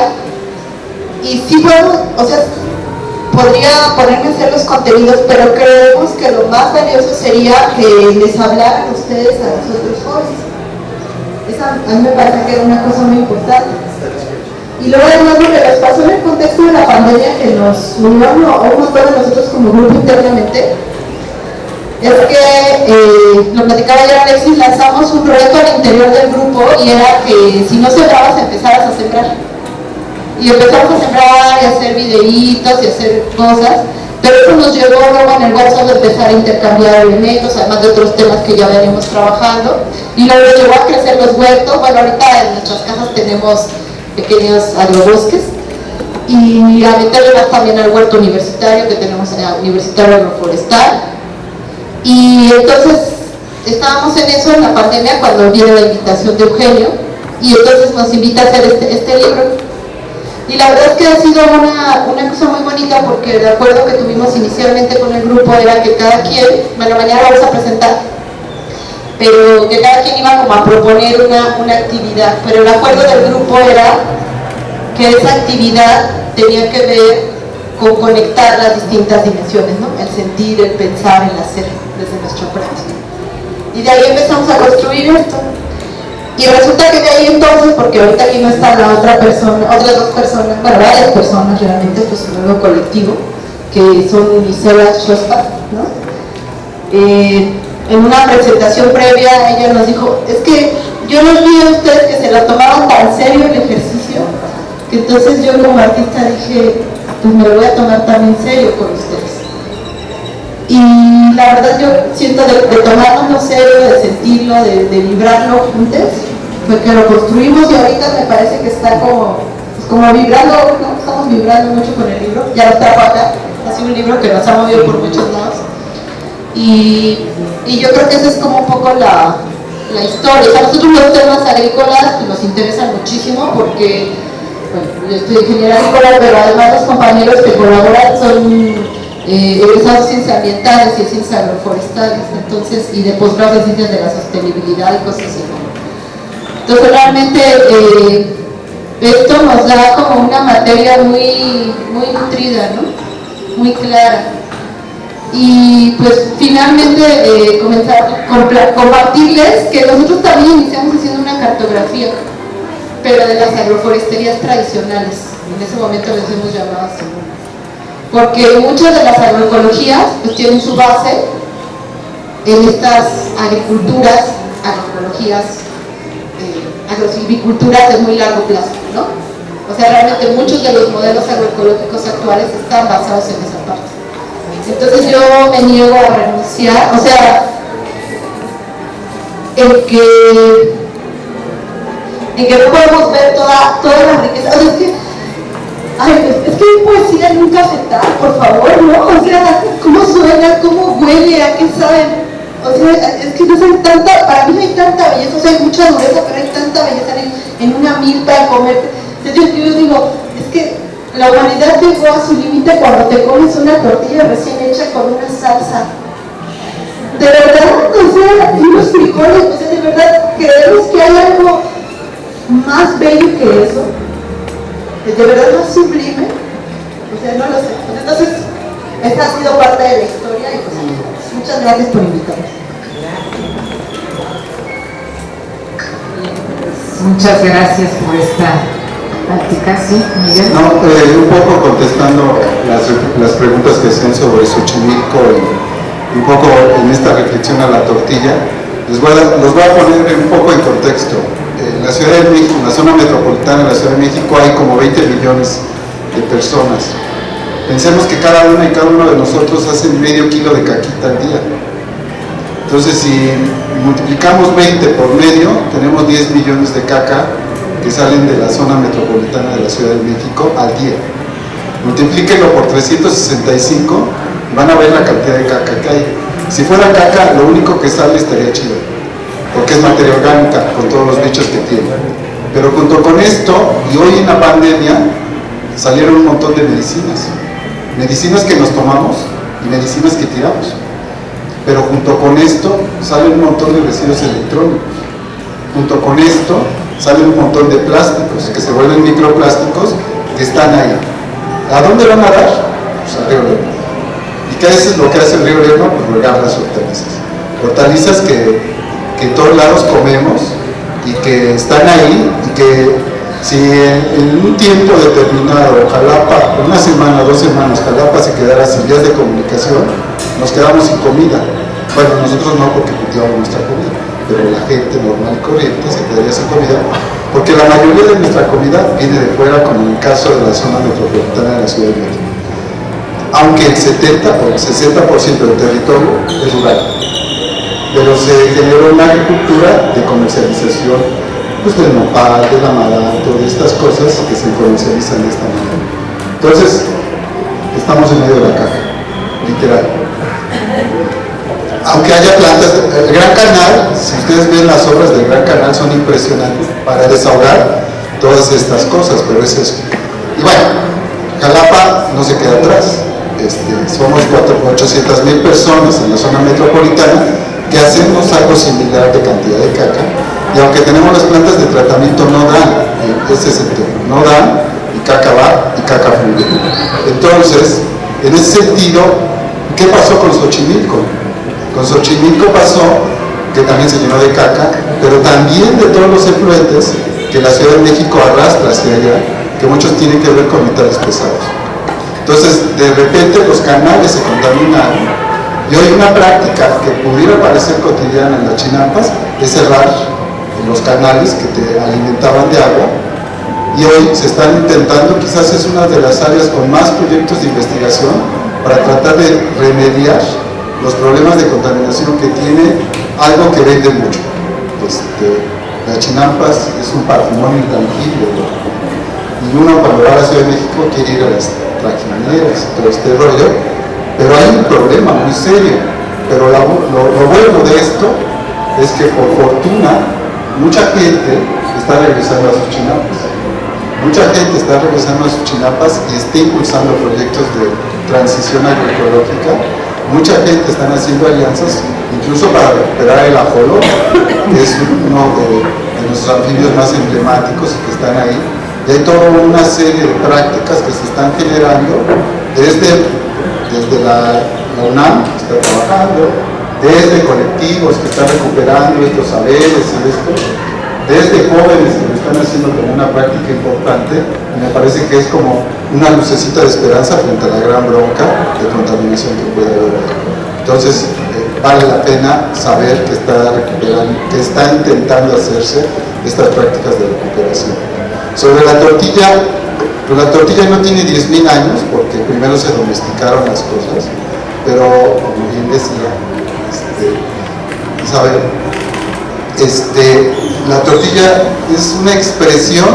y sí podemos, o sea, podría ponerme a hacer los contenidos, pero creemos que lo más valioso sería que les hablaran ustedes a nosotros jóvenes. Esa a mí me parece que era una cosa muy importante. Y luego además lo que nos pasó en el contexto de la pandemia, que nos unió a un montón de nosotros como grupo internamente, es que, lo platicaba ya Alexis, lanzamos un reto al interior del grupo, y era que si no sembrabas, empezaras a sembrar. Y empezamos a sembrar y a hacer videitos y a hacer cosas, pero eso nos llevó luego en el WhatsApp a empezar a intercambiar elementos, además de otros temas que ya venimos trabajando, y luego nos llevó a crecer los huertos. Bueno, ahorita en nuestras casas tenemos pequeños agrobosques, y a meterle más también al huerto universitario que tenemos, universitario agroforestal. Y entonces estábamos en eso en la pandemia cuando viene la invitación de Eugenio, y entonces nos invita a hacer este libro. Y la verdad es que ha sido una cosa muy bonita, porque el acuerdo que tuvimos inicialmente con el grupo era que cada quien, bueno, mañana vamos a presentar, pero que cada quien iba como a proponer una actividad, pero el acuerdo del grupo era que esa actividad tenía que ver con conectar las distintas dimensiones, ¿no? El sentir, el pensar, el hacer desde nuestra práctica. Y de ahí empezamos a construir esto. Y resulta que de ahí entonces, porque ahorita aquí no está la otra persona, otras dos personas, bueno, varias personas realmente, pues un nuevo colectivo, que son Isela Shostak, ¿no? En una presentación previa ella nos dijo, es que yo los vi a ustedes que se lo tomaban tan serio el ejercicio, que entonces yo como artista dije, pues me lo voy a tomar tan en serio con ustedes. Y la verdad yo siento de tomárnoslo serio, de sentirlo, de vibrarlo juntos, fue que lo construimos, y ahorita me parece que está como vibrando, ¿no? Estamos vibrando mucho con el libro, ya lo trajo acá, ha sido un libro que nos ha movido por muchos lados. Y yo creo que esa es como un poco la historia. O sea, a nosotros los temas agrícolas nos interesan muchísimo porque, bueno, yo estoy ingeniera agrícola, pero además los compañeros que colaboran son egresados de ciencias ambientales y de ciencias agroforestales, entonces, y de posgrado de ciencias de la sostenibilidad y cosas así. Entonces realmente esto nos da como una materia muy nutrida, ¿no? Muy clara. Y pues finalmente comenzar a compartirles que nosotros también iniciamos haciendo una cartografía, pero de las agroforesterías tradicionales. En ese momento les hemos llamado así, porque muchas de las agroecologías pues tienen su base en estas agriculturas, agroecologías, agrosilviculturas de muy largo plazo, ¿no? O sea, realmente muchos de los modelos agroecológicos actuales están basados en esa parte. Entonces yo me niego a renunciar, o sea, en que no podemos ver toda la riqueza. O sea, es que hay poesía en un cafetal, por favor, ¿no? O sea, ¿cómo suena? ¿Cómo huele? ¿A qué saben? O sea, es que no sé, para mí no hay tanta belleza, o sea, hay mucha dureza, pero hay tanta belleza en una milpa, en comer. Entonces yo digo, es que la humanidad llegó a su límite cuando te comes una tortilla recién hecha con una salsa. De verdad, o sea, y unos frijoles, o sea, de verdad, creemos que hay algo más bello que eso. de verdad no es sublime, o sea, no lo sé. Entonces, esta ha sido parte de la historia y pues muchas gracias por invitarnos. Muchas gracias por esta práctica, ¿sí, Miguel? No, un poco contestando las preguntas que hacían sobre Xochimilco y un poco en esta reflexión a la tortilla, los voy a poner un poco en contexto. En la Ciudad de México, en la zona metropolitana de la Ciudad de México, hay como 20 millones de personas. Pensemos que cada una y cada uno de nosotros hace medio kilo de caquita al día. Entonces, si multiplicamos 20 por medio, tenemos 10 millones de caca que salen de la zona metropolitana de la Ciudad de México al día. Multiplíquenlo por 365 y van a ver la cantidad de caca que hay. Si fuera caca, lo único que sale estaría chido, porque es materia orgánica con todos los bichos que tiene. Pero junto con esto, y hoy en la pandemia, salieron un montón de medicinas que nos tomamos y medicinas que tiramos. Pero junto con esto salen un montón de residuos electrónicos. Junto con esto salen un montón de plásticos que se vuelven microplásticos que están ahí. ¿A dónde van a dar? Pues al río Lerma. ¿Y qué es lo que hace el río Lerma? Pues regar las hortalizas. Hortalizas que en todos lados comemos y que están ahí y que si en un tiempo determinado Jalapa, una semana, 2 semanas, Jalapa se quedara sin vías de comunicación, nos quedamos sin comida. Bueno, nosotros no, porque cultivamos nuestra comida, pero la gente normal y corriente se quedaría sin comida, porque la mayoría de nuestra comida viene de fuera, como en el caso de la zona metropolitana de la Ciudad de México. Aunque el 70 o el 60% del territorio es rural, pero se generó una agricultura de comercialización, pues del nopal, del amaranto, de estas cosas que se comercializan de esta manera. Entonces, estamos en medio de la caja, literal. Aunque haya plantas, el Gran Canal, si ustedes ven las obras del Gran Canal, son impresionantes para desahogar todas estas cosas, pero es eso. Y bueno, Jalapa no se queda atrás. Somos 800,000 personas en la zona metropolitana que hacemos algo similar de cantidad de caca, y aunque tenemos las plantas de tratamiento no dan, ese es el tema, no dan, y caca va y caca fluye. Entonces, en ese sentido, ¿qué pasó con Xochimilco? Con Xochimilco pasó que también se llenó de caca, pero también de todos los efluentes que la Ciudad de México arrastra hacia allá, que muchos tienen que ver con metales pesados. Entonces, de repente los canales se contaminan, y hoy una práctica que pudiera parecer cotidiana en las chinampas es cerrar los canales que te alimentaban de agua, y hoy se están intentando, quizás es una de las áreas con más proyectos de investigación para tratar de remediar los problemas de contaminación que tiene algo que vende mucho. Las chinampas es un patrimonio intangible, y uno cuando va a la Ciudad de México quiere ir a las trajineras y todo este rollo, pero hay un problema muy serio. Pero lo bueno de esto es que por fortuna mucha gente está regresando a sus chinampas. Mucha gente está regresando a sus chinampas y está impulsando proyectos de transición agroecológica. Mucha gente está haciendo alianzas, incluso para recuperar el ajolo, que es uno de nuestros anfibios más emblemáticos que están ahí. Y hay toda una serie de prácticas que se están generando desde la UNAM, que está trabajando, desde colectivos que están recuperando estos saberes y esto, desde jóvenes que lo están haciendo como una práctica importante, y me parece que es como una lucecita de esperanza frente a la gran bronca de contaminación que puede haber. Entonces, vale la pena saber que está recuperando, que está intentando hacerse estas prácticas de recuperación. Sobre la tortilla, pues la tortilla no tiene 10,000 años, porque primero se domesticaron las cosas, pero como bien decía, ¿saben? La tortilla es una expresión,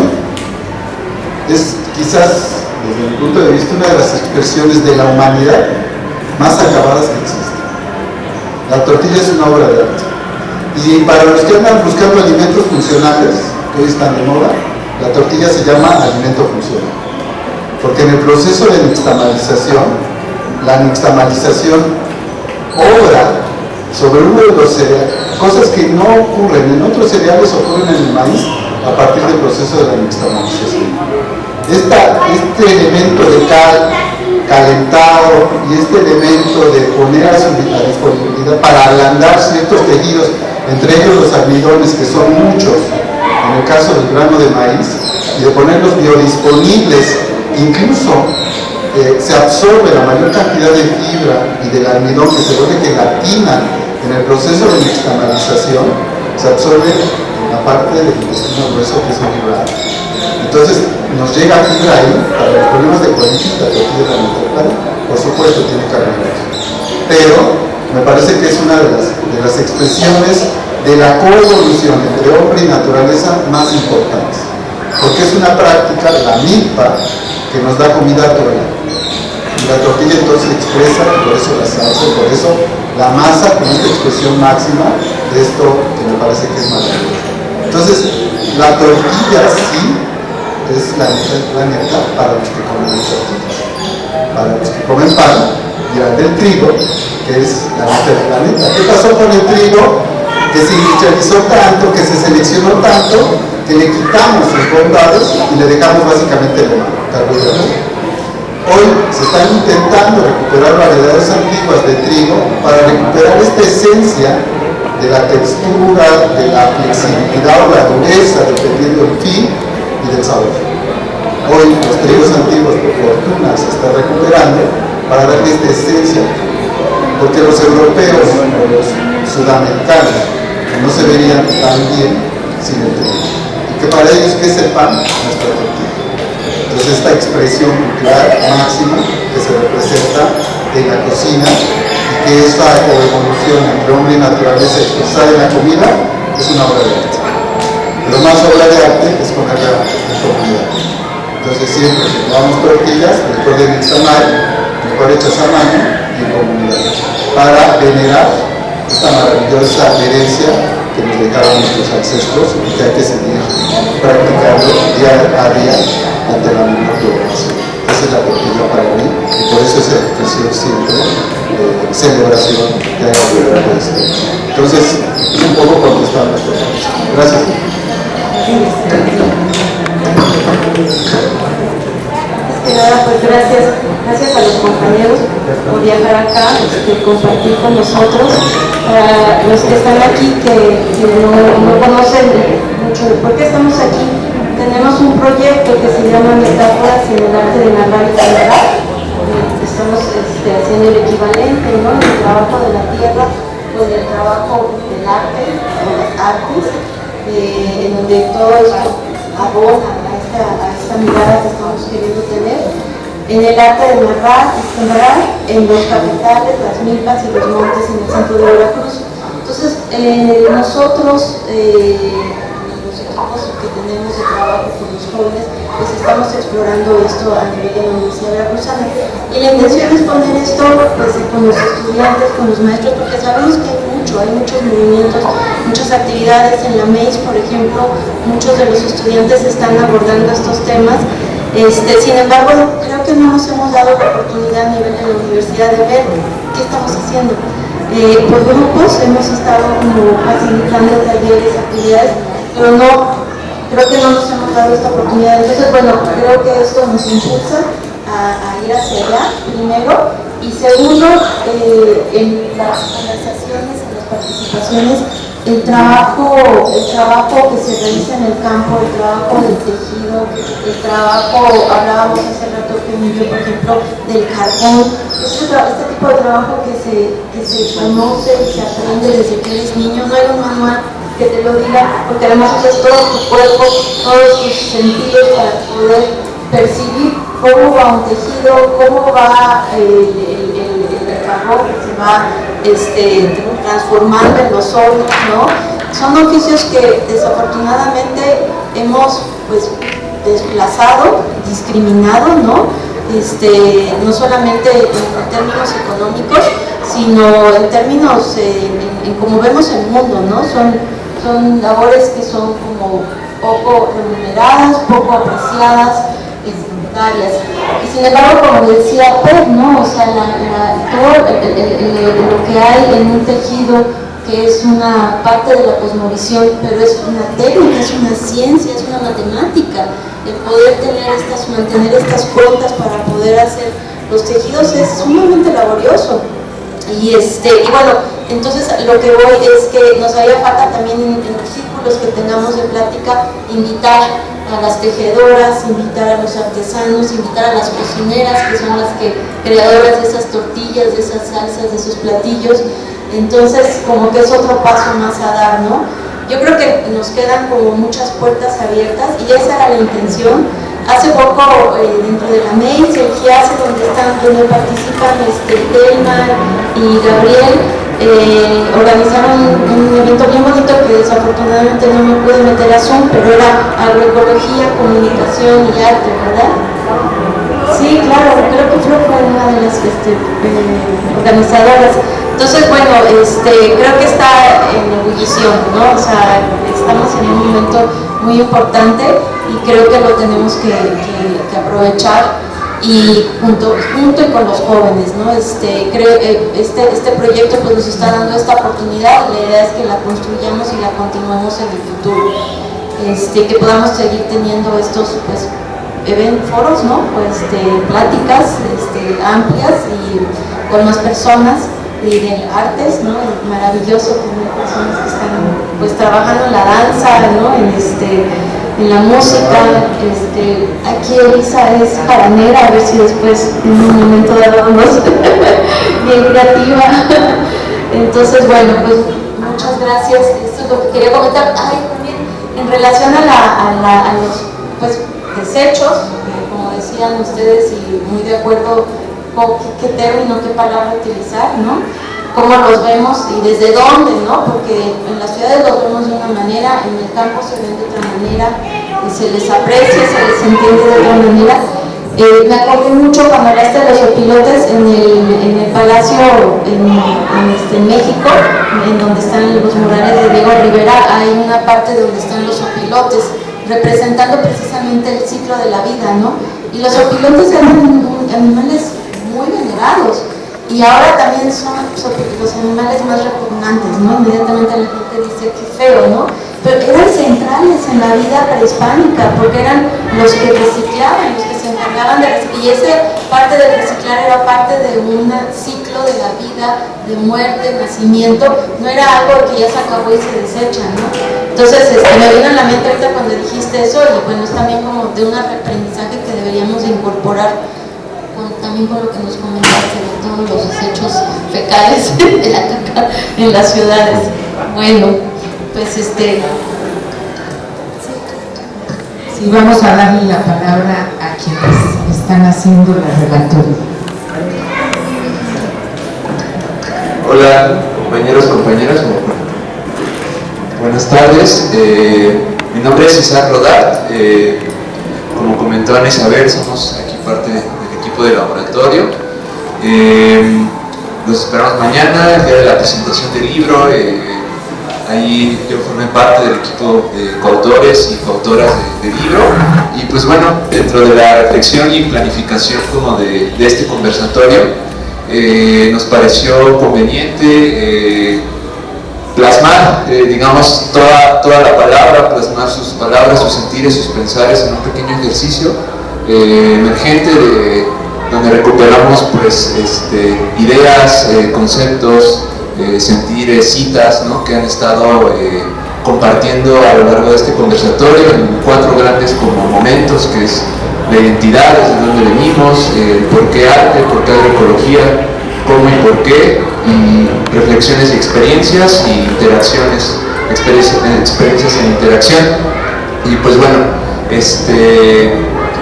es quizás desde mi punto de vista una de las expresiones de la humanidad más acabadas que existen. La tortilla es una obra de arte, y para los que andan buscando alimentos funcionales, que hoy están de moda, la tortilla se llama alimento funcional, porque en el proceso de nixtamalización, la nixtamalización obra sobre uno de los cereales, cosas que no ocurren en otros cereales, ocurren en el maíz a partir del proceso de la nixtamalización. Este elemento de calentado y este elemento de poner a su disponibilidad para ablandar ciertos tejidos, entre ellos los almidones, que son muchos, en el caso del grano de maíz, y de ponerlos biodisponibles, incluso se absorbe la mayor cantidad de fibra y del almidón que se vuelve gelatina en el proceso de nixtamalización, se absorbe en la parte del intestino grueso, que es el fibra. Entonces nos llega fibra ahí para los problemas de colitis, la tortilla de la mitad, por supuesto tiene carbohidratos, pero me parece que es una de las expresiones de la coevolución entre hombre y naturaleza más importantes, porque es una práctica, la milpa, que nos da comida todo el año. Y la tortilla entonces expresa, por eso la salsa, por eso la masa con esta expresión máxima de esto que me parece que es maravilloso. Entonces, la tortilla sí es la mitad del planeta para los que comen tortillas. Para los que comen pan, dirán del trigo, que es la mitad del planeta. ¿Qué pasó con el trigo? Que se industrializó tanto, que se seleccionó tanto, que le quitamos sus bondades y le dejamos básicamente el carbohidrato. Hoy se están intentando recuperar variedades antiguas de trigo para recuperar esta esencia de la textura, de la flexibilidad o la dureza, dependiendo del fin y del sabor. Hoy los trigos antiguos, por fortuna, se están recuperando para darle esta esencia, porque los europeos o los sudamericanos no se verían tan bien sin el trigo, y que para ellos, ¿qué es el pan? Nuestra tortilla. Entonces esta expresión cultural máxima que se representa en la cocina y que esa coevolución entre hombre y naturaleza expresada en la comida es una obra de arte. Pero más obra de arte es ponerla en comunidad. Entonces siempre que tomamos tortillas, recuerden el samay, mejor hechas a mano y en comunidad, para venerar esta maravillosa herencia que nos dejaron nuestros ancestros y que hay que seguir practicando día a día ante la menor globalización. Esa es la tortilla para mí y por eso es expresión siempre de celebración que hay alrededor de esto. Entonces, es un poco contestando esto. Gracias. Pues gracias a los compañeros por viajar acá, compartir con nosotros. Para los que están aquí que no conocen mucho de por qué estamos aquí, tenemos un proyecto que se llama Metáforas en el arte de narrar y generar. Estamos haciendo el equivalente, ¿no?, del trabajo de la tierra con el trabajo del arte o las artes, en donde todo esto abona a esta mirada que estamos queriendo tener en el arte de narrar y sembrar en los capitales, las milpas y los montes en el centro de Veracruz. Entonces, nosotros, los equipos que tenemos de trabajo con los jóvenes, pues estamos explorando esto a nivel de la Universidad Veracruzana. Y la intención es poner esto pues, con los estudiantes, con los maestros, porque sabemos que hay muchos movimientos, muchas actividades. En la MEIS, por ejemplo, muchos de los estudiantes están abordando estos temas. Sin embargo, creo que no nos hemos dado la oportunidad a nivel de la universidad de ver qué estamos haciendo. Por grupos hemos estado como facilitando talleres, actividades, pero creo que no nos hemos dado esta oportunidad. Entonces, bueno, creo que esto nos impulsa a ir hacia allá, primero, y segundo, en las conversaciones, en las participaciones, el trabajo que se realiza en el campo, el trabajo del tejido, el trabajo, hablábamos hace rato con yo, por ejemplo, del carbón, este tipo de trabajo que se conoce y se aprende desde que eres niño. No hay un manual que te lo diga, porque además usas todo tu cuerpo, todos tus sentidos para poder percibir cómo va un tejido, cómo va el carbón que se va transformando en los hornos, ¿no? Son oficios que desafortunadamente hemos pues desplazado, discriminado, ¿no? No solamente en términos económicos, sino en términos en cómo vemos el mundo, ¿no? Son labores que son como poco remuneradas, poco apreciadas, secundarias. Y sin embargo, como decía Pep, ¿no? O sea, todo lo que hay en un tejido que es una parte de la cosmovisión, pero es una técnica, es una ciencia, es una matemática. el poder mantener estas cuentas para poder hacer los tejidos es sumamente laborioso. Y bueno, entonces lo que voy es que nos haría falta también en los círculos que tengamos de plática invitar a las tejedoras, invitar a los artesanos, invitar a las cocineras, que son las creadoras de esas tortillas, de esas salsas, de esos platillos. Entonces como que es otro paso más a dar, ¿no? Yo creo que nos quedan como muchas puertas abiertas y esa era la intención. Hace poco dentro de la MEIS, el GIASE, donde participan Telma y Gabriel, organizaron un evento bien bonito que desafortunadamente no me pude meter a Zoom, pero era agroecología, comunicación y arte, ¿verdad? Sí, claro, creo que fue una de las organizadoras. Entonces, bueno, creo que está en ebullición, ¿no? O sea, estamos en un momento muy importante y creo que lo tenemos que aprovechar y junto con los jóvenes, ¿no? Creo este proyecto pues nos está dando esta oportunidad. La idea es que la construyamos y la continuemos en el futuro, que podamos seguir teniendo estos pues foros, ¿no? Pláticas amplias y con más personas y de artes, ¿no? Maravilloso tener personas que están pues trabajando en la danza, ¿no? En la música. Aquí Elisa es jaranera, a ver si después en un momento dado vamos bien creativa. Entonces, bueno, pues muchas gracias. Esto es lo que quería comentar. También en relación a los pues desechos, como decían ustedes, y muy de acuerdo con qué término, qué palabra utilizar, ¿no? Cómo los vemos y desde dónde, ¿no? Porque en las ciudades los vemos de una manera, en el campo se ven de otra manera, se les aprecia, se les entiende de otra manera. Me acordé mucho cuando hablaste de los opilotes en el Palacio en México, en donde están los murales de Diego Rivera. Hay una parte donde están los opilotes, representando precisamente el ciclo de la vida, ¿no? Y los opilotes eran animales muy venerados y ahora también son los animales más repugnantes, ¿no? Inmediatamente la gente dice que feo, ¿no? Pero eran centrales en la vida prehispánica porque eran los que reciclaban, los que se encargaban de reciclar, y esa parte de reciclar era parte de un ciclo de la vida, de muerte, nacimiento, no era algo que ya se acabó y se desecha, ¿no? Entonces me vino a la mente ahorita cuando dijiste eso, y bueno, es también como de un aprendizaje que deberíamos de incorporar también con lo que nos comentaste de todos los desechos fecales de la caca en las ciudades. Bueno, pues sí, vamos a darle la palabra a quienes están haciendo la relatoría. Hola, compañeros, compañeras. Buenas tardes. Mi nombre es Isaac Rodart. Como comentó Ana Isabel, somos aquí parte del equipo de laboratorio. Los esperamos mañana, el día de la presentación del libro. Ahí yo formé parte del equipo de coautores y coautoras del libro. Y pues bueno, dentro de la reflexión y planificación como de este conversatorio, nos pareció conveniente plasmar, digamos, toda la palabra, plasmar sus palabras, sus sentires, sus pensares en un pequeño ejercicio emergente donde recuperamos pues ideas, conceptos, sentires, citas, ¿no? Que han estado compartiendo a lo largo de este conversatorio en 4 grandes como momentos, que es la identidad, desde dónde venimos, por qué arte, por qué agroecología, cómo y por qué, y reflexiones y experiencias y interacciones, experiencias en interacción. Y pues bueno,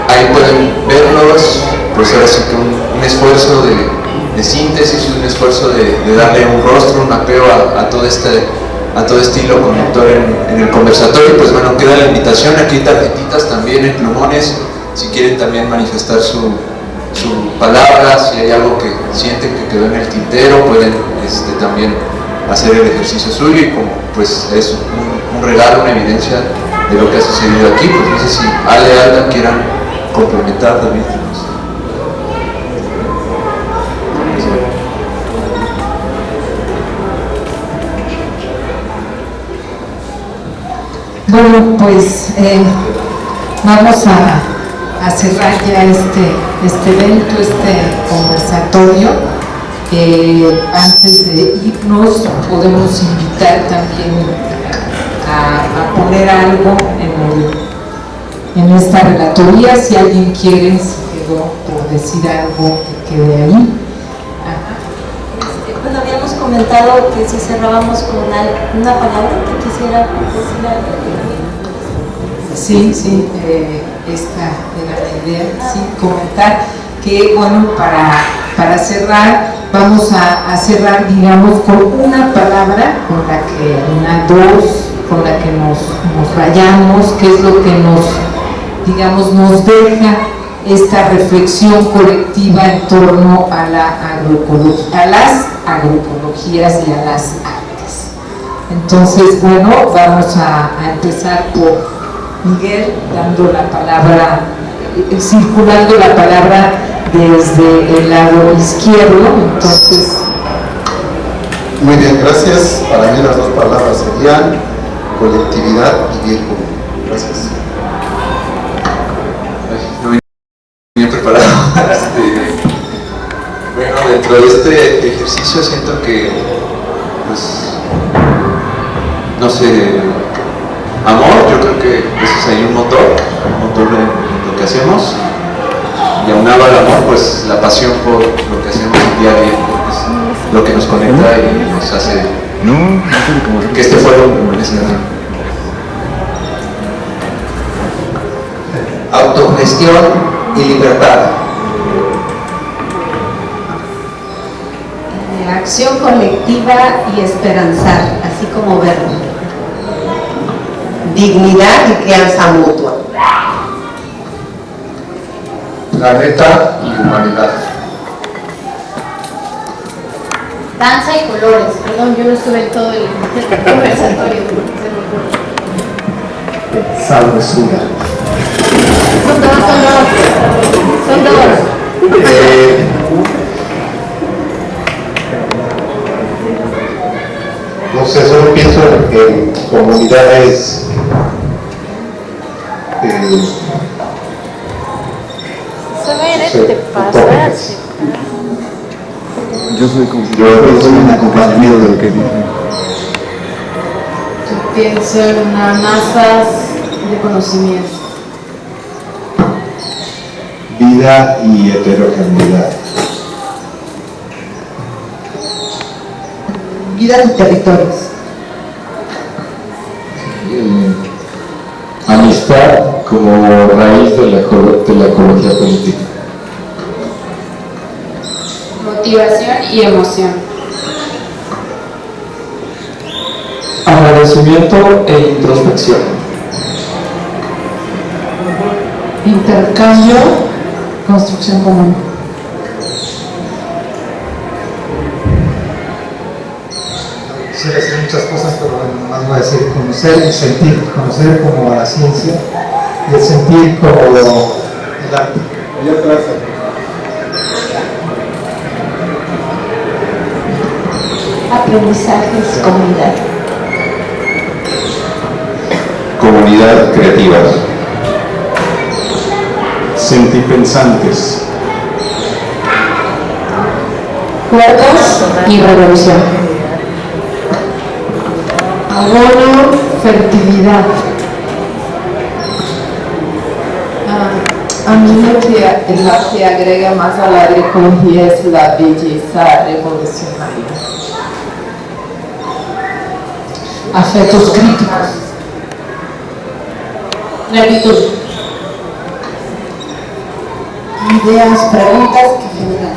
ahí pueden verlos, pues ahora sí que un esfuerzo de síntesis y un esfuerzo de darle un rostro, un apeo a todo este hilo conductor en el conversatorio. Pues bueno, queda la invitación, aquí hay tarjetitas también, en plumones, si quieren también manifestar su palabra, si hay algo que sienten que quedó en el tintero, pueden también hacer el ejercicio suyo, y como pues es un regalo, una evidencia de lo que ha sucedido aquí, pues no sé si Ale, Alda quieran complementar también. Bueno, pues vamos a cerrar ya este evento, este conversatorio. Antes de irnos, podemos invitar también a poner algo en esta relatoría, si alguien quiere, se quedó por decir algo que quede ahí. Bueno, habíamos comentado que si cerrábamos con una palabra que quisiera decir algo. Sí, esta era la idea, sí, comentar que, bueno, para cerrar, vamos a cerrar, digamos, con una palabra, con la que nos vayamos, que es lo que nos deja esta reflexión colectiva en torno a las agroecologías y a las artes. Entonces, bueno, vamos a empezar por Miguel, dando la palabra, circulando la palabra desde el lado izquierdo. Entonces, muy bien, gracias. Para mí las dos palabras serían colectividad y bien común. Gracias. No venía preparado. Bueno, dentro de este ejercicio siento que, pues, no sé, amor, yo creo que ese es ahí un motor en lo que hacemos, y aunado al amor, pues la pasión por lo que hacemos día a día es lo que nos conecta y nos hace que este fuego permanezca. Autogestión y libertad. Acción colectiva y esperanzar, así como verbo. Dignidad y crianza mutua. Planeta y humanidad. Danza y colores. Perdón, yo no estuve en todo el conversatorio. Sabrosura. Son dos. No sé, solo pienso en comunidades Yo soy un acompañamiento de lo que dicen. Yo pienso en unas masas de conocimiento. vida y heterogeneidad. Vida y territorios. Amistad como raíz de la ecología política. Motivación y emoción. Agradecimiento e introspección. Intercambio, construcción común. Quisiera decir muchas cosas, pero bueno, nomás voy a decir conocer y sentir. Conocer como a la ciencia y el sentir como el arte. Aprendizajes, comunidad. Comunidad creativa. Sentipensantes. Cuerdas y revolución. Abono, fertilidad. A mí lo que agrega más a la agroecología es la belleza revolucionaria. Afectos críticos. Gratitud. Ideas, preguntas que generan.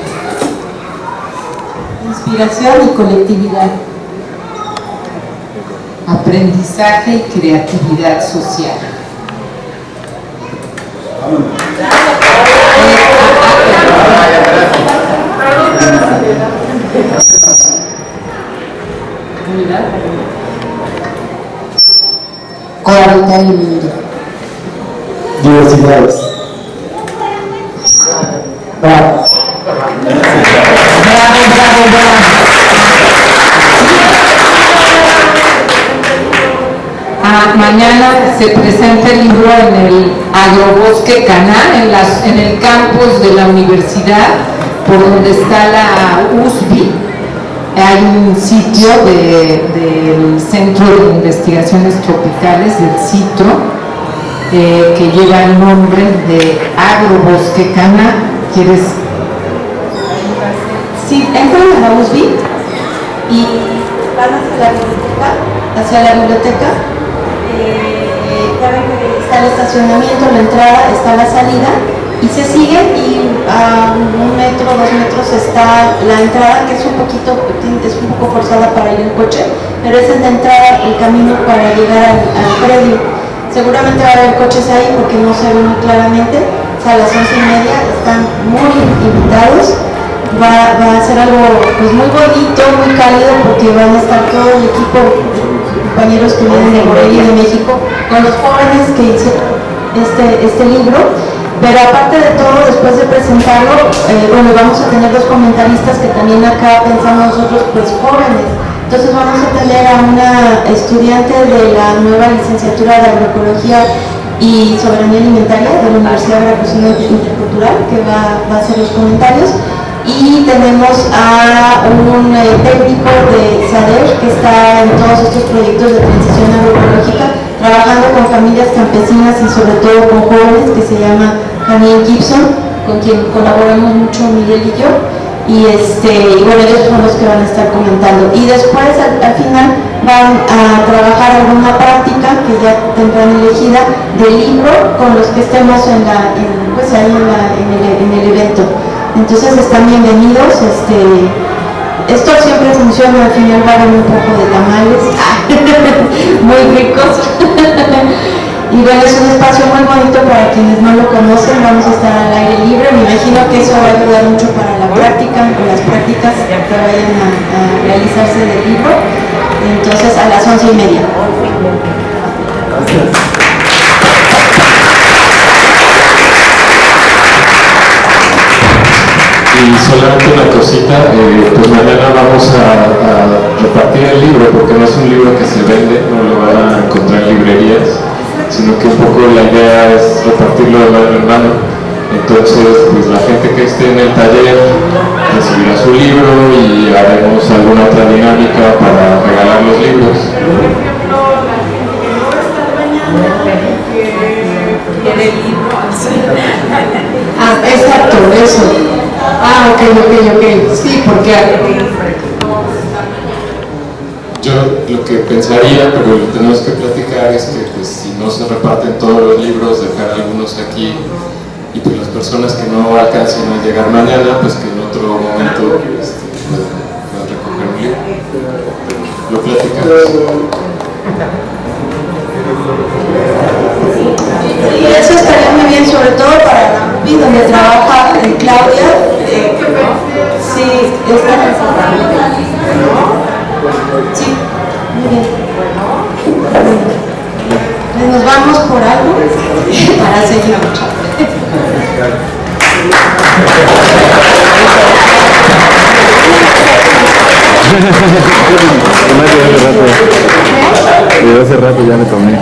Inspiración y colectividad. Aprendizaje y creatividad social. Comunidad y libre. Diversidades. Bravo. mañana se presenta el libro en el Agrobosque Caná, en el campus de la universidad, por donde está la USB. Hay un sitio del Centro de Investigaciones Tropicales, del CITRO, que lleva el nombre de Agrobosque Caná. ¿Quieres? Sí, entran a la USB y van hacia la biblioteca. Ya ven que está el estacionamiento, la entrada, está la salida, y se sigue, y a 1 metro, 2 metros está la entrada, que es un poco forzada para ir en coche, pero esa es la entrada, el camino para llegar al predio. Seguramente va a haber coches ahí porque no se ve muy claramente. O sea, a las 11:30 están muy invitados. Va a ser algo pues muy bonito, muy cálido, porque van a estar todo el equipo, compañeros que vienen de Morelia y de México, con los jóvenes que hicieron este libro. Pero aparte de todo, después de presentarlo, vamos a tener 2 comentaristas que también acá pensamos nosotros, pues jóvenes. Entonces vamos a tener a una estudiante de la nueva licenciatura de Agroecología y Soberanía Alimentaria de la Universidad Veracruzana Intercultural, que va a hacer los comentarios. Y tenemos a un técnico de SADER que está en todos estos proyectos de transición agroecológica, trabajando con familias campesinas y sobre todo con jóvenes, que se llama Daniel Gibson, con quien colaboramos mucho Miguel y yo. Y bueno, ellos son los que van a estar comentando. Y después, al final, van a trabajar alguna práctica que ya tendrán elegida del libro con los que estemos ahí en el evento. Entonces están bienvenidos. Esto siempre funciona, al final va a haber un poco de tamales muy ricos. Y bueno, es un espacio muy bonito para quienes no lo conocen. Vamos a estar al aire libre. Me imagino que eso va a ayudar mucho para la práctica, o las prácticas que vayan a realizarse del libro. Entonces, a las 11:30. Gracias. Y solamente una cosita, pues mañana vamos a repartir el libro, porque no es un libro que se vende, no lo van a encontrar en librerías, sino que un poco la idea es repartirlo de mano en mano. Entonces, pues la gente que esté en el taller recibirá su libro y haremos alguna otra dinámica para regalar los libros. Exacto, eso. Ok. Sí, porque yo lo que pensaría, pero lo tenemos que platicar, es que pues, si no se reparten todos los libros, dejar algunos aquí, y pues las personas que no alcancen a llegar mañana, pues que en otro momento puedan recoger un libro. Lo platicamos. Y eso estaría muy bien, sobre todo para la MUPI, donde trabaja Claudia. Sí, sí, muy bien. Nos vamos por algo para seguir mucho. Hace rato ya me tomé.